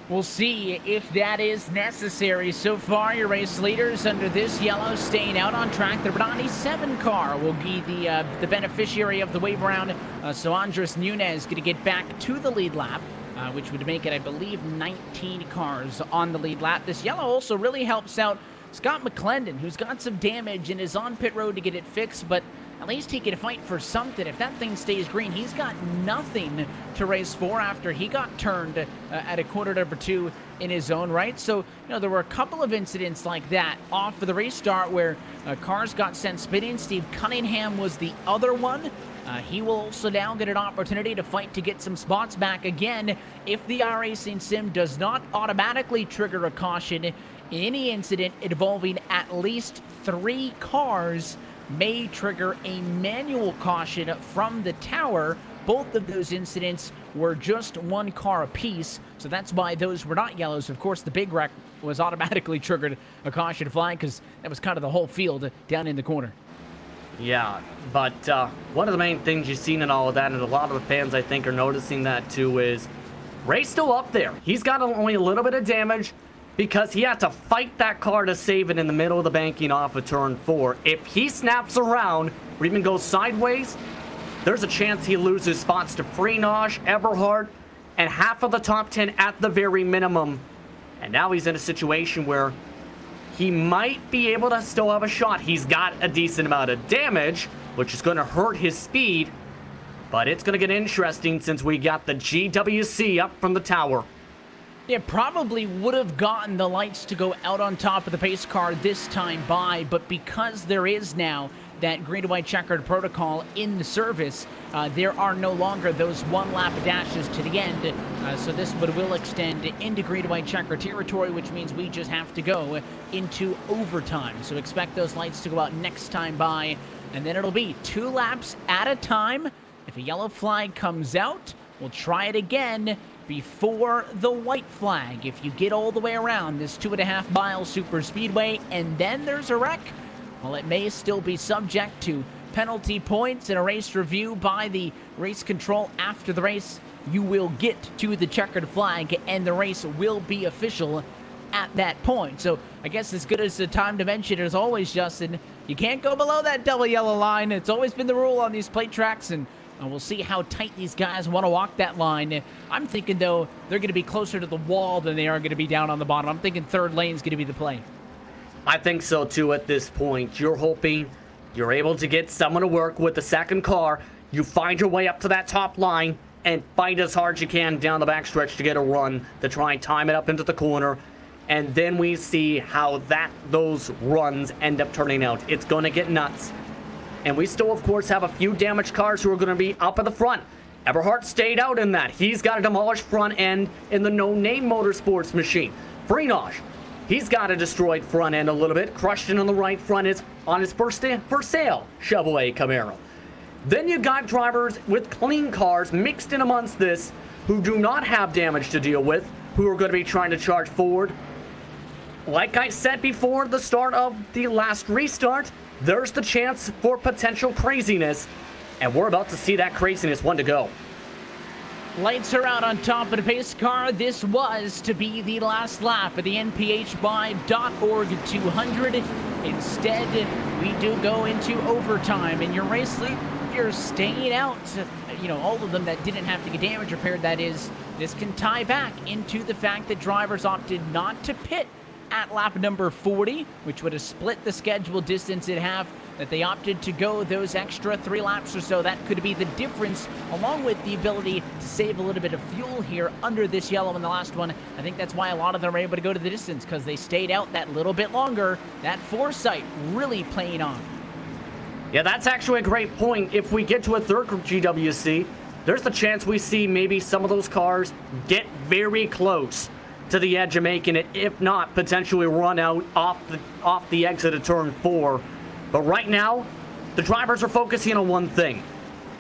We'll see if that is necessary. So far, your race leaders under this yellow staying out on track. The Bernani 7 car will be the beneficiary of the wave around. So Andres Nunez going to get back to the lead lap, which would make it, I believe, 19 cars on the lead lap. This yellow also really helps out Scott McClendon, who's got some damage and is on pit road to get it fixed, but at least he can fight for something. If that thing stays green, he's got nothing to race for after he got turned at a corner number 2 in his own right. So, there were a couple of incidents like that off of the restart where cars got sent spinning. Steve Cunningham was the other one. He will also now get an opportunity to fight to get some spots back again if the iRacing sim does not automatically trigger a caution. In any incident involving at least 3 cars may trigger a manual caution from the tower. Both of those incidents were just 1 car apiece, so that's why those were not yellows. Of course, the big wreck was automatically triggered a caution flag because that was kind of the whole field down in the corner. Yeah, but one of the main things you've seen in all of that, and a lot of the fans, I think, are noticing that too, is Ray's still up there. He's got only a little bit of damage because he had to fight that car to save it in the middle of the banking off of turn 4. If he snaps around or even goes sideways, there's a chance he loses spots to Freenage, Eberhard, and half of the top 10 at the very minimum. And now he's in a situation where he might be able to still have a shot. He's got a decent amount of damage, which is going to hurt his speed. But it's going to get interesting since we got the GWC up from the tower. It probably would have gotten the lights to go out on top of the pace car this time by, but because there is now that green and white checkered protocol in the service, there are no longer those 1 lap dashes to the end. So this will extend into green and white checker territory, which means we just have to go into overtime. So expect those lights to go out next time by, and then it'll be 2 laps at a time. If a yellow flag comes out, we'll try it again before the white flag. If you get all the way around this 2.5 mile super speedway and then there's a wreck, well, it may still be subject to penalty points and a race review by the race control after the race. You will get to the checkered flag and the race will be official at that point. So I guess as good as the time to mention as always, Justin, you can't go below that double yellow line. It's always been the rule on these plate tracks, and we'll see how tight these guys want to walk that line. I'm thinking, though, they're going to be closer to the wall than they are going to be down on the bottom. I'm thinking third lane's going to be the play. I think so, too, at this point. You're hoping you're able to get someone to work with the second car. You find your way up to that top line and fight as hard as you can down the backstretch to get a run to try and time it up into the corner. And then we see how those runs end up turning out. It's going to get nuts. And we still, of course, have a few damaged cars who are going to be up at the front. Eberhard stayed out in that. He's got a demolished front end in the no-name motorsports machine. Freenage, he's got a destroyed front end a little bit. Crushed in on the right front is on his first sale Chevrolet Camaro. Then you got drivers with clean cars mixed in amongst this who do not have damage to deal with, who are going to be trying to charge forward. Like I said before the start of the last restart, there's the chance for potential craziness, and we're about to see that craziness. 1 to go. Lights are out on top of the pace car. This was to be the last lap of the NPHY.org 200. Instead, we do go into overtime, and your race leaders staying out. All of them that didn't have to get damage repaired, that is. This can tie back into the fact that drivers opted not to pit at lap number 40, which would have split the scheduled distance in half, that they opted to go those extra 3 laps or so. That could be the difference, along with the ability to save a little bit of fuel here under this yellow in the last one. I think that's why a lot of them are able to go to the distance, because they stayed out that little bit longer. That foresight really playing off. Yeah, that's actually a great point. If we get to a third GWC, there's the chance we see maybe some of those cars get very close to the edge of making it, if not potentially run out off the exit of turn 4. But right now, the drivers are focusing on one thing: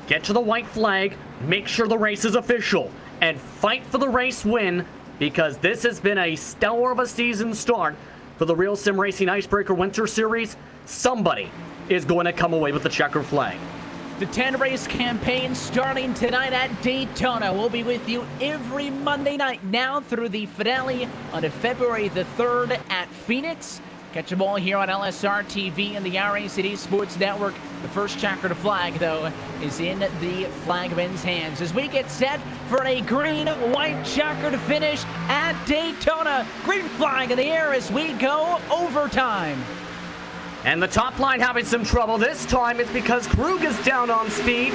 get to the white flag, make sure the race is official, and fight for the race win, because this has been a stellar of a season start for the RealSimRacing Icebreaker Winter Series. Somebody is going to come away with the checker flag. The 10-race campaign starting tonight at Daytona. We'll be with you every Monday night now through the finale on February the 3rd at Phoenix. Catch them all here on LSR TV and the iRacing Sports Network. The first checkered flag, though, is in the flagman's hands as we get set for a green-white checkered finish at Daytona. Green flag in the air as we go overtime. And the top line having some trouble. This time it's because Krug is down on speed,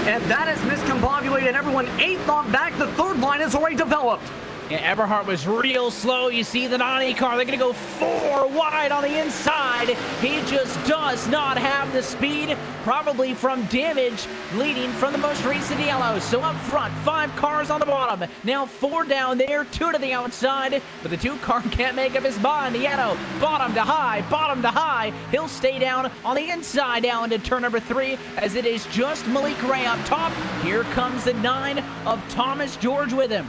and that is miscombobulated. Everyone 8th on back. The third line is already developed. Yeah, Eberhardt was real slow. You see the Nani car. They're going to go 4 wide on the inside. He just does not have the speed, probably from damage leading from the most recent yellow. So up front, 5 cars on the bottom. Now 4 down there, 2 to the outside. But the 2 car can't make up his mind. The yellow, bottom to high, bottom to high. He'll stay down on the inside down into turn number 3 as it is just Malik Ray up top. Here comes the 9 of Thomas George with him.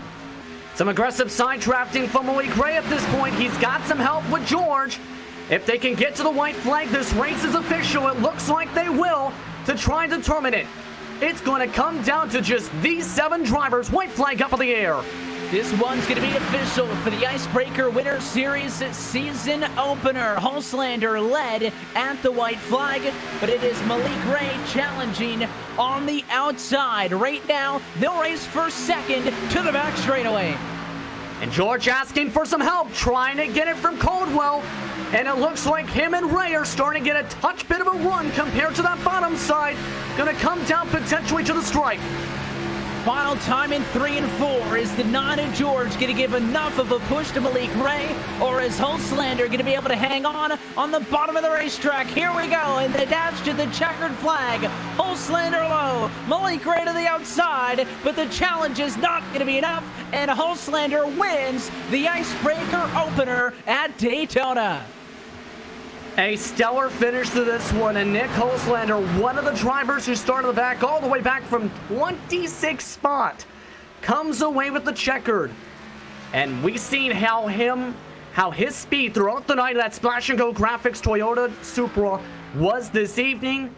Some aggressive side drafting from Malik Ray at this point. He's got some help with George. If they can get to the white flag, this race is official. It looks like they will to try and determine it. It's going to come down to just these 7 drivers. White flag up in the air. This one's going to be official for the Icebreaker Winter Series season opener. Holslander led at the white flag, but it is Malik Ray challenging on the outside. Right now, they'll race for second to the back straightaway. And George asking for some help, trying to get it from Caldwell. And it looks like him and Ray are starting to get a touch bit of a run compared to that bottom side. Going to come down potentially to the stripe. Final time in 3 and 4. Is the 9 of George going to give enough of a push to Malik Ray? Or is Holslander going to be able to hang on the bottom of the racetrack? Here we go, and the dash to the checkered flag. Holslander low, Malik Ray to the outside, but the challenge is not going to be enough, and Holslander wins the Icebreaker opener at Daytona. A stellar finish to this one, and Nick Holslander, one of the drivers who started the back all the way back from 26th spot, comes away with the checkered. And we've seen how his speed throughout the night of that Splash and Go Graphics Toyota Supra was this evening,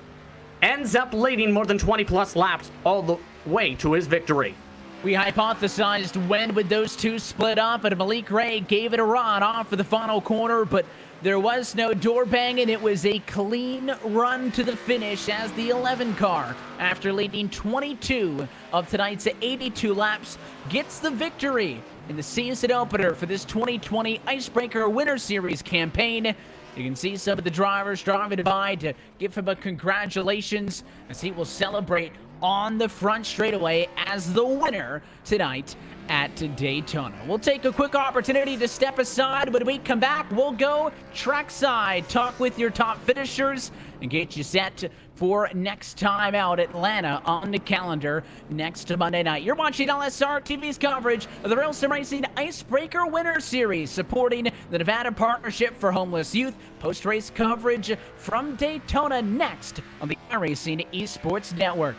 ends up leading more than 20 plus laps all the way to his victory. We hypothesized when would those 2 split up, and Malik Ray gave it a run off for the final corner, but there was no door banging. It was a clean run to the finish as the 11 car, after leading 22 of tonight's 82 laps, gets the victory in the season opener for this 2020 Icebreaker Winter Series campaign. You can see some of the drivers driving by to give him a congratulations as he will celebrate on the front straightaway as the winner tonight at Daytona. We'll take a quick opportunity to step aside. When we come back, we'll go trackside, talk with your top finishers, and get you set for next time out Atlanta on the calendar next Monday night. You're watching LSR TV's coverage of the RealSimRacing Icebreaker Winter Series, supporting the Nevada Partnership for Homeless Youth. Post-race coverage from Daytona next on the iRacing Esports Network.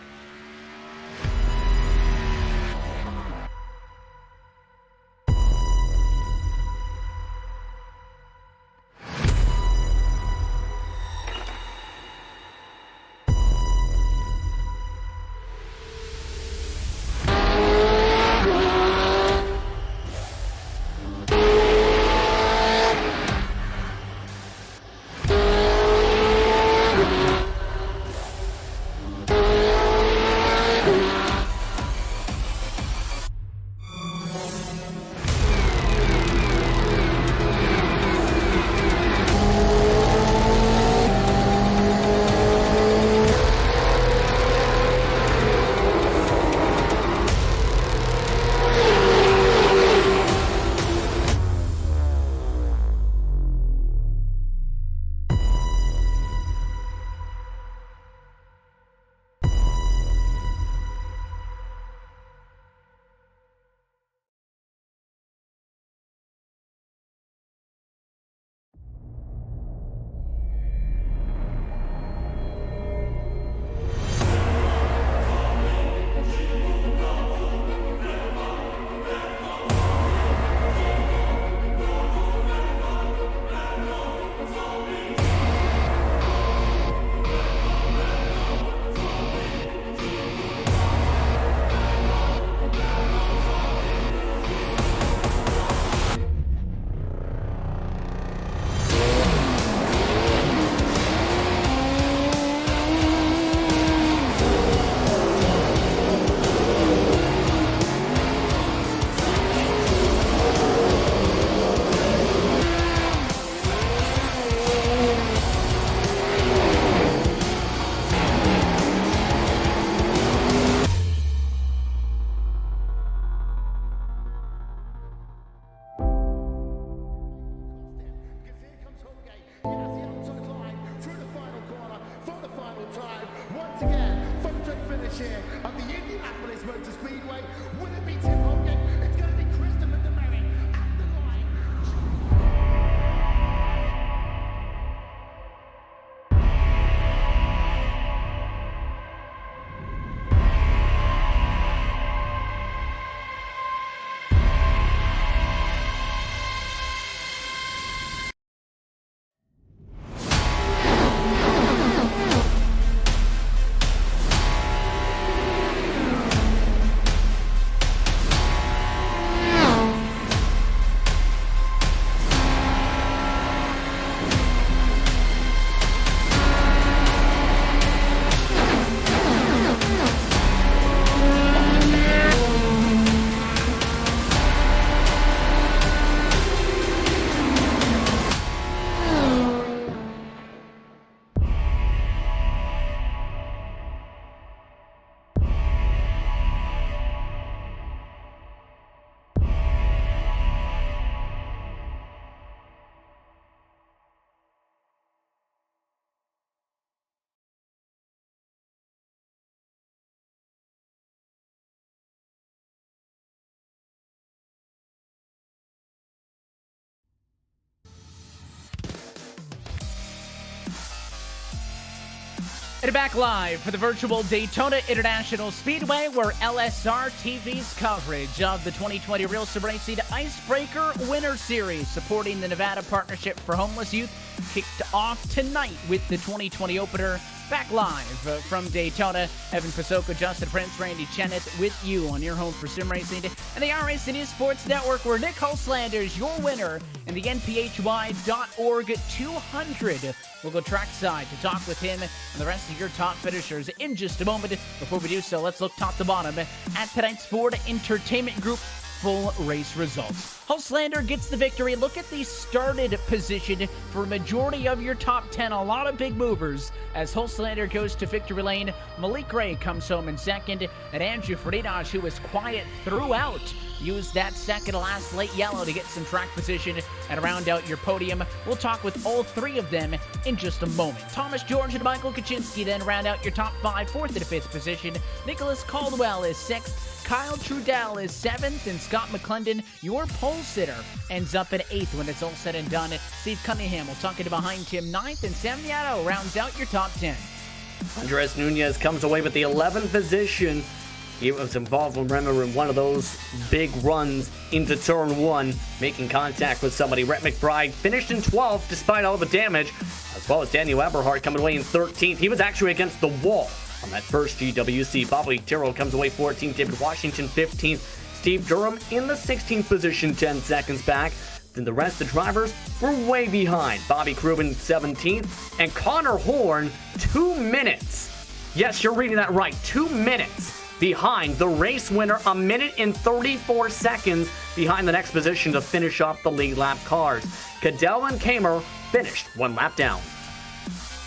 chair of the Indianapolis Motor Speedway. Will it be Tim Hogan? It's going to be Christopher DeMary at the line. And back live for the virtual Daytona International Speedway, where LSR TV's coverage of the 2020 RealSimRacing Icebreaker Winter Series, supporting the Nevada Partnership for Homeless Youth, kicked off tonight with the 2020 opener. Back live from Daytona, Evan Pasoko, Justin Prince, Randy Cheneth with you on your home for sim racing and the iRacing Esports Network, where Nick Hulslander is your winner in the NPHY.org 200. We'll go trackside to talk with him and the rest of your top finishers in just a moment. Before we do so, let's look top to bottom at tonight's Ford Entertainment Group full race results. Hulslander gets the victory. Look at the started position for a majority of your top 10. A lot of big movers as Hulslander goes to victory lane. Malik Ray comes home in second, and Andrew Friedrich, who was quiet throughout, used that second to last late yellow to get some track position and round out your podium. We'll talk with all three of them in just a moment. Thomas George and Michael Kaczynski then round out your top five, fourth and fifth position. Nicholas Caldwell is sixth. Kyle Trudell is seventh, and Scott McClendon, your pole sitter, ends up at eighth when it's all said and done. Steve Cunningham will tuck it behind him ninth, and Sam Yato rounds out your top 10. Andres Nunez comes away with the 11th position. He was involved, remember, in one of those big runs into turn one, making contact with somebody. Rhett McBride finished in 12th despite all the damage, as well as Daniel Eberhardt coming away in 13th. He was actually against the wall on that first GWC. Bobby Tyrrell comes away 14th, David Washington 15th, Steve Durham in the 16th position, 10 seconds back. Then the rest of the drivers were way behind. Bobby Krubin 17th, and Connor Horn 2 minutes. Yes, you're reading that right. 2 minutes behind the race winner, a minute and 34 seconds behind the next position to finish off the lead lap cars. Cadell and Kamer finished 1 lap down.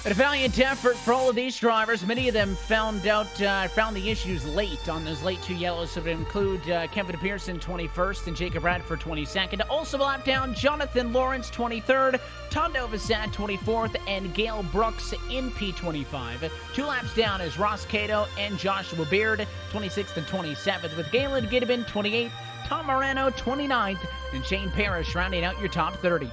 A valiant effort for all of these drivers. Many of them found the issues late on those late 2 yellows. So it would include Kevin Pearson 21st and Jacob Radford 22nd. Also a lap down, Jonathan Lawrence 23rd, Todd Novosad 24th, and Gail Brooks in P25. 2 laps down is Ross Cato and Joshua Beard 26th and 27th, with Galen Gitteben 28th, Tom Moreno 29th, and Shane Parrish rounding out your top 30.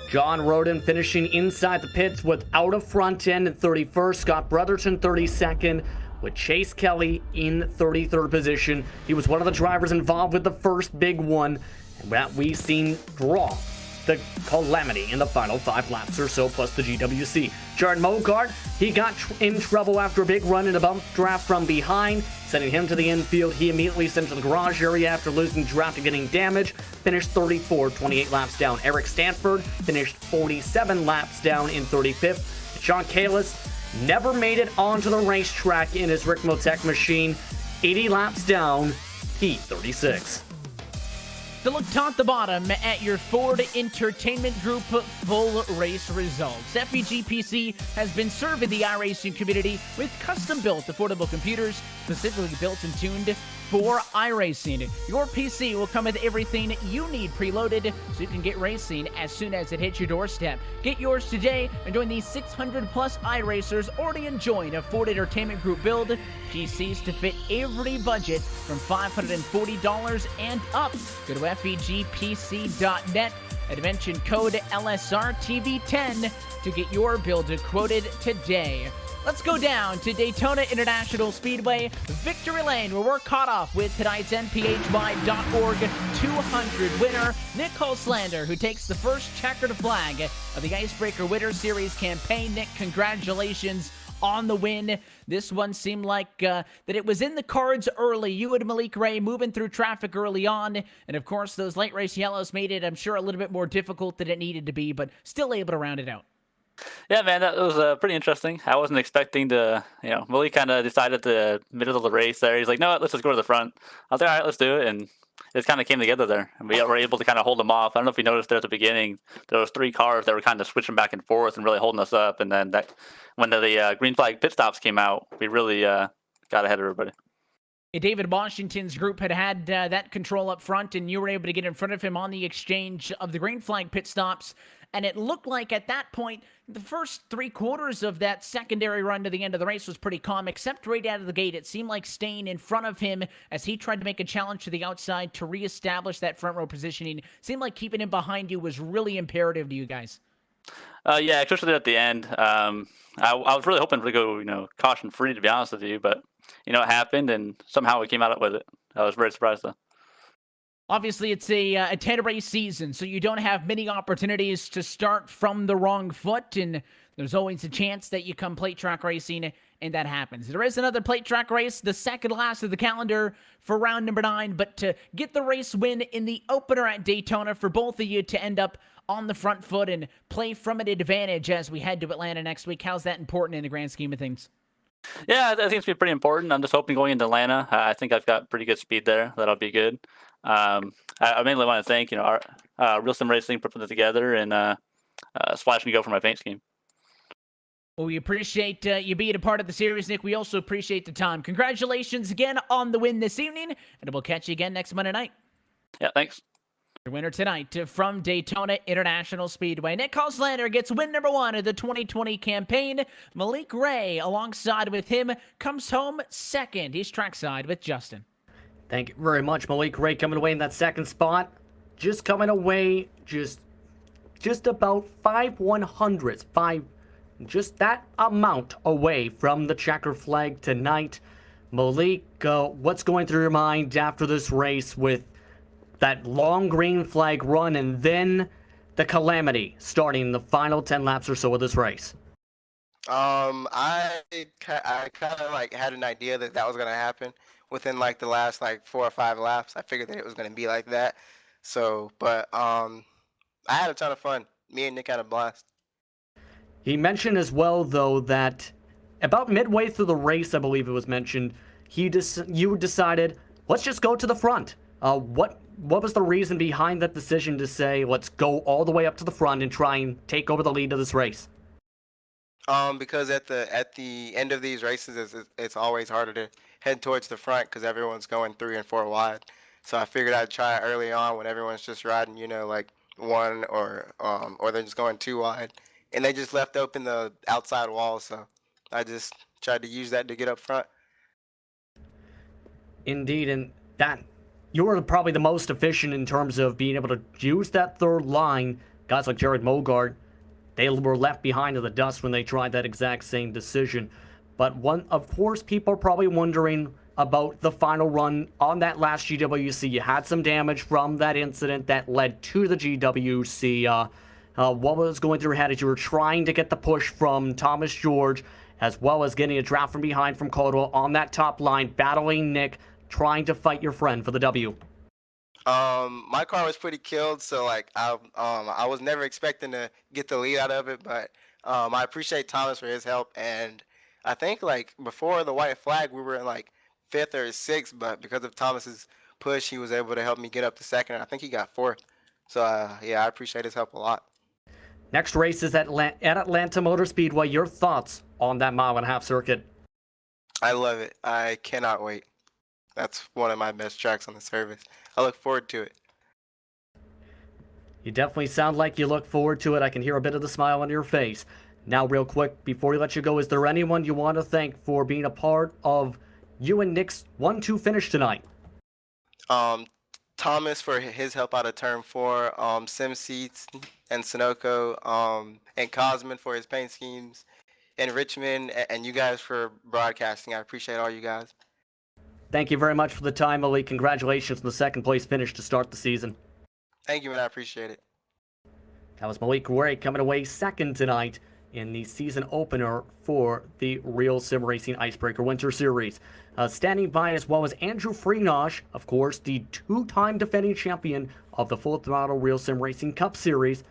John Roden finishing inside the pits without a front end in 31st. Scott Brotherton 32nd, with Chase Kelly in 33rd position. He was one of the drivers involved with the first big one, and that we've seen draw the calamity in the final 5 laps or so, plus the GWC. Jared Mogart, he got in trouble after a big run in a bump draft from behind, sending him to the infield. He immediately sent to the garage area after losing draft and getting damage. Finished 34, 28 laps down. Eric Stanford finished 47 laps down in 35th. Sean Kalis never made it onto the racetrack in his Rick Motec machine. 80 laps down, P36. To look top to bottom at your Ford Entertainment Group full race results. FEGPC has been serving the iRacing community with custom-built affordable computers, specifically built and tuned for iRacing. Your PC will come with everything you need preloaded so you can get racing as soon as it hits your doorstep. Get yours today and join these 600 plus iRacers already enjoying a Ford Entertainment Group build. PCs to fit every budget from $540 and up. Go to FEGPC.net and mention code LSRTV10 to get your build quoted today. Let's go down to Daytona International Speedway, Victory Lane, where we're caught up with tonight's NPHY.org 200 winner, Nick Holslander, who takes the first checkered flag of the Icebreaker Winter Series campaign. Nick, congratulations on the win. This one seemed like that it was in the cards early. You and Malik Ray moving through traffic early on, and of course those late race yellows made it, I'm sure, a little bit more difficult than it needed to be, but still able to round it out. Yeah, man, that was pretty interesting. I wasn't expecting to, Malik kind of decided at the middle of the race there. He's like, no, let's just go to the front. I was like, all right, let's do it. And it kind of came together there. And we were able to kind of hold them off. I don't know if you noticed there at the beginning, there was 3 cars that were kind of switching back and forth and really holding us up. And then when the green flag pit stops came out, we really got ahead of everybody. David Washington's group had that control up front, and you were able to get in front of him on the exchange of the green flag pit stops. And it looked like at that point, the first 3/4 of that secondary run to the end of the race was pretty calm, except right out of the gate. It seemed like staying in front of him as he tried to make a challenge to the outside to reestablish that front row positioning. Seemed like keeping him behind you was really imperative to you guys. Yeah, especially at the end. I was really hoping to go, caution free, to be honest with you. But, it happened, and somehow we came out with it. I was very surprised, though. Obviously, it's a 10-race season, so you don't have many opportunities to start from the wrong foot, and there's always a chance that you come plate track racing, and that happens. There is another plate track race, the second last of the calendar for round number 9, but to get the race win in the opener at Daytona for both of you to end up on the front foot and play from an advantage as we head to Atlanta next week, how's that important in the grand scheme of things? Yeah, I think it's been pretty important. I'm just hoping going into Atlanta, I think I've got pretty good speed there. That'll be good. I mainly want to thank, our RealSimRacing for putting it together and Splash Me Go for my paint scheme. Well, we appreciate you being a part of the series, Nick. We also appreciate the time. Congratulations again on the win this evening, and we'll catch you again next Monday night. Yeah, thanks. Your winner tonight from Daytona International Speedway. Nick Holslander gets win number 1 of the 2020 campaign. Malik Ray, alongside with him, comes home second. He's trackside with Justin. Thank you very much, Malik Ray, coming away in that second spot. Just coming away, just about 5/100ths, just that amount away from the checker flag tonight. Malik, what's going through your mind after this race with that long green flag run and then the calamity starting the final 10 laps or so of this race? I kind of had an idea that was gonna happen within the last 4 or 5 laps. I figured that it was gonna be like that. So, but I had a ton of fun. Me and Nick had a blast. He mentioned as well, though, that about midway through the race, I believe it was mentioned, you decided, let's just go to the front. What was the reason behind that decision to say, let's go all the way up to the front and try and take over the lead of this race? Because at the end of these races, it's always harder to head towards the front because everyone's going 3 and 4 wide. So I figured I'd try it early on when everyone's just riding, 1 or they're just going 2 wide, and they just left open the outside wall. So I just tried to use that to get up front. Indeed, and that you were probably the most efficient in terms of being able to use that third line. Guys like Jared Mogard, they were left behind in the dust when they tried that exact same decision. But of course, people are probably wondering about the final run on that last GWC. You had some damage from that incident that led to the GWC. What was going through your head as you were trying to get the push from Thomas George, as well as getting a draft from behind from Caldwell on that top line, battling Nick, trying to fight your friend for the W? My car was pretty killed, so I was never expecting to get the lead out of it, but I appreciate Thomas for his help. And I think before the white flag we were in 5th or 6th, but because of Thomas's push he was able to help me get up to 2nd. I think he got 4th. So yeah, I appreciate his help a lot. Next race is at Atlanta Motor Speedway. Your thoughts on that 1.5-mile circuit? I love it. I cannot wait. That's one of my best tracks on the service. I look forward to it. You definitely sound like you look forward to it. I can hear a bit of the smile on your face. Now, real quick, before we let you go, is there anyone you want to thank for being a part of you and Nick's 1-2 finish tonight? Thomas for his help out of turn 4, Sim Seats and Sunoco, and Cosman for his paint schemes, and Richmond, and you guys for broadcasting. I appreciate all you guys. Thank you very much for the time, Malik. Congratulations on the second place finish to start the season. Thank you, man. I appreciate it. That was Malik Gray coming away second tonight in the season opener for the RealSimRacing Icebreaker Winter Series. Standing by as well as Andrew Freenosh, of course, the two-time defending champion of the Full Throttle RealSimRacing Cup Series.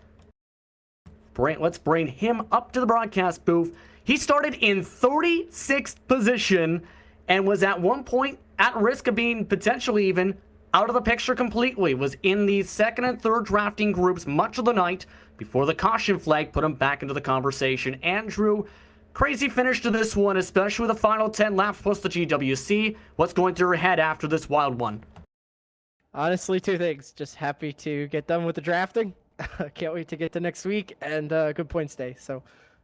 Let's bring him up to the broadcast booth. He started in 36th position and was at one point at risk of being potentially even out of the picture completely. Was in the second and third drafting groups much of the night before the caution flag put him back into the conversation. Andrew, crazy finish to this one, especially the final 10 laps plus the GWC. What's going through your head after this wild one? Honestly, two things. Just happy to get done with the drafting. Can't wait to get to next week, and good points day. So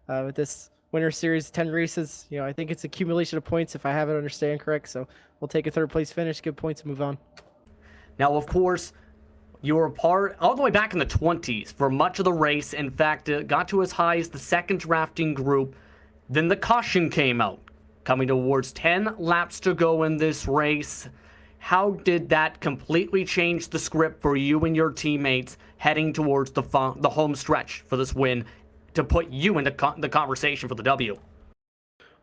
with this winter series, 10 races, I think it's accumulation of points if I have it understand correct. So we'll take a third place finish, good points, and move on. Now, of course, you were part all the way back in the 20s for much of the race. In fact, it got to as high as the second drafting group. Then the caution came out, coming towards 10 laps to go in this race. How did that completely change the script for you and your teammates heading towards the home stretch for this win to put you into the conversation for the W?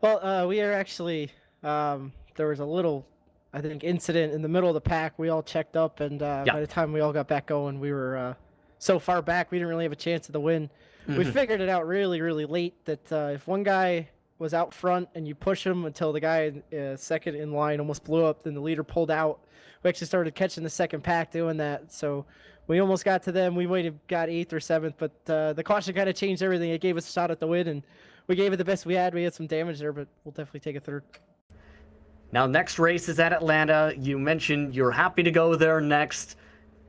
Well, we are actually, there was a little, I think, incident in the middle of the pack. We all checked up, and by the time we all got back going, we were so far back, we didn't really have a chance at the win. We figured it out really, really late that if one guy was out front and you push him until the guy second in line almost blew up, then the leader pulled out. We actually started catching the second pack doing that, so we almost got to them. We might have got 8th or 7th, but the caution kind of changed everything. It gave us a shot at the win, and we gave it the best we had. We had some damage there, but we'll definitely take a third. Now, next race is at Atlanta. You mentioned you're happy to go there next.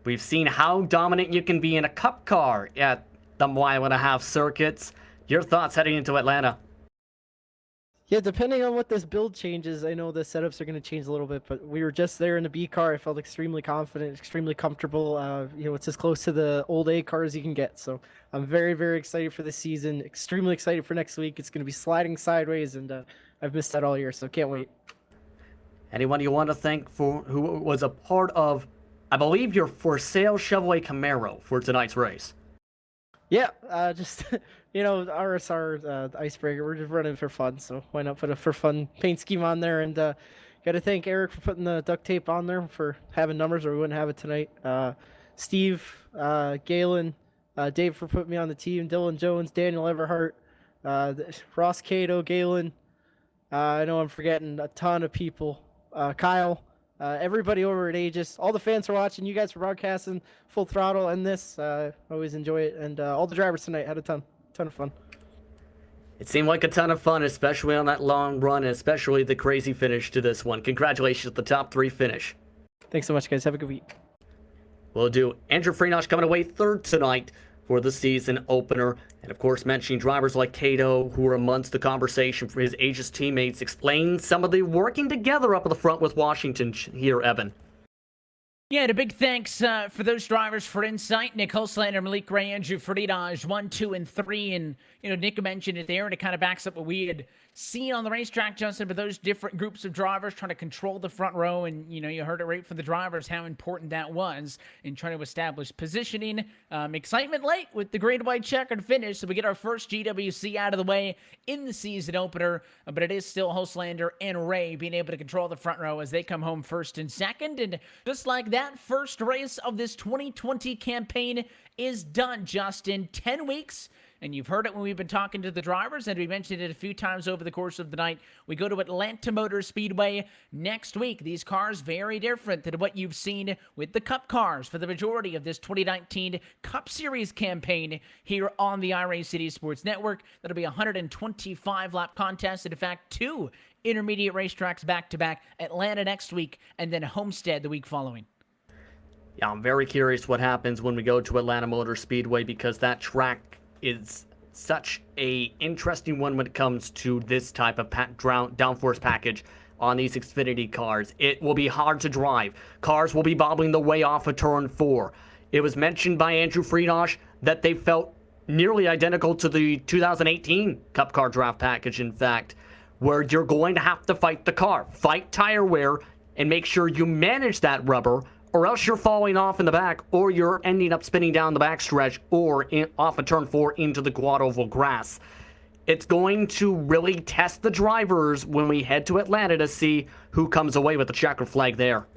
We've seen how dominant you can be in a cup car at the mile-and-a-half circuits. Your thoughts heading into Atlanta? Yeah, depending on what this build changes, I know the setups are going to change a little bit, but we were just there in the B car. I felt extremely confident, extremely comfortable. It's as close to the old A car as you can get. So I'm very, very excited for this season, extremely excited for next week. It's going to be sliding sideways, and I've missed that all year, so can't wait. Anyone you want to thank for who was a part of, I believe, your for sale Chevrolet Camaro for tonight's race? Yeah, just, RSR Icebreaker, we're just running for fun, so why not put a for fun paint scheme on there, and got to thank Eric for putting the duct tape on there, for having numbers, or we wouldn't have it tonight. Steve, Galen, Dave for putting me on the team, Dylan Jones, Daniel Everhart, Ross Cato, Galen, I know I'm forgetting a ton of people, Kyle, everybody over at Aegis, all the fans for watching, you guys for broadcasting, Full Throttle, and this, always enjoy it, and all the drivers tonight had a ton of fun. It seemed like a ton of fun, especially on that long run, and especially the crazy finish to this one. Congratulations at the top 3 finish. Thanks so much, guys. Have a good week. Will do. Andrew Freenosh coming away third tonight for the season opener. And of course, mentioning drivers like Cato, who were amongst the conversation for his Aegis teammates, explain some of the working together up at the front with Washington here, Evan. Yeah, and a big thanks for those drivers for insight. Nick Hulslander, Malik Gray, Andrew Freenosh, 1, 2, and 3. And, Nick mentioned it there, and it kind of backs up what we had seen on the racetrack, Justin, but those different groups of drivers trying to control the front row. And, you heard it right from the drivers how important that was in trying to establish positioning. Excitement late with the green white checkered finish. So we get our first GWC out of the way in the season opener. But it is still Hulslander and Ray being able to control the front row as they come home first and second. And just like that, first race of this 2020 campaign is done, Justin. 10 weeks. And you've heard it when we've been talking to the drivers, and we mentioned it a few times over the course of the night. We go to Atlanta Motor Speedway next week. These cars very different than what you've seen with the Cup cars for the majority of this 2019 Cup Series campaign here on the iRacing City Sports Network. That'll be a 125-lap contest, and in fact, 2 intermediate racetracks back-to-back, Atlanta next week, and then Homestead the week following. Yeah, I'm very curious what happens when we go to Atlanta Motor Speedway, because that track is such a interesting one when it comes to this type of downforce package on these Xfinity cars. It will be hard to drive. Cars will be bobbling the way off of turn 4. It was mentioned by Andrew Friedosh that they felt nearly identical to the 2018 Cup Car Draft package, in fact, where you're going to have to fight the car, fight tire wear, and make sure you manage that rubber, or else you're falling off in the back, or you're ending up spinning down the backstretch, or off of turn 4 into the quad oval grass. It's going to really test the drivers when we head to Atlanta to see who comes away with the checker flag there.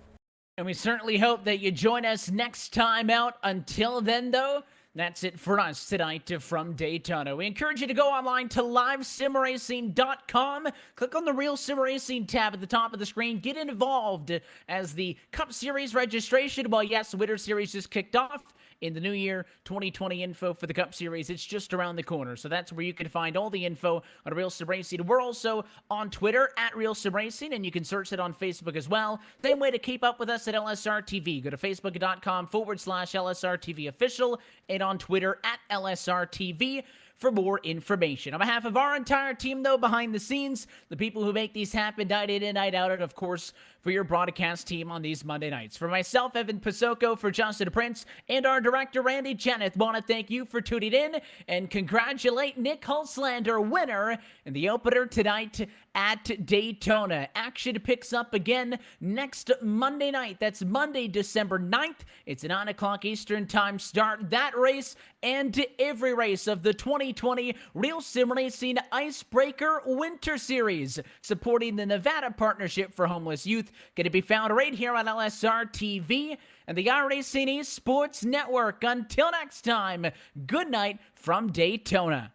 And we certainly hope that you join us next time out. Until then, though, that's it for us tonight from Daytona. We encourage you to go online to livesimracing.com. Click on the Real Sim Racing tab at the top of the screen. Get involved as the Cup Series registration. Well, yes, the Winter Series just kicked off. In the new year, 2020 info for the Cup Series, it's just around the corner. So that's where you can find all the info on Real Sim Racing. We're also on Twitter at Real Sim Racing, and you can search it on Facebook as well. Same way to keep up with us at LSR TV. Go to facebook.com/LSR TV official, and on Twitter at LSR TV for more information. On behalf of our entire team, though, behind the scenes, the people who make these happen night in and night out, and of course, for your broadcast team on these Monday nights. For myself, Evan Pasoko, for Justin Prince, and our director, Randy Jenneth, want to thank you for tuning in and congratulate Nick Hulslander, winner in the opener tonight at Daytona. Action picks up again next Monday night. That's Monday, December 9th. It's a 9 o'clock Eastern time start. That race and every race of the 2020 Real Sim Racing Icebreaker Winter Series, supporting the Nevada Partnership for Homeless Youth, going to be found right here on LSR TV and the iRacing Esports Network. Until next time, good night from Daytona.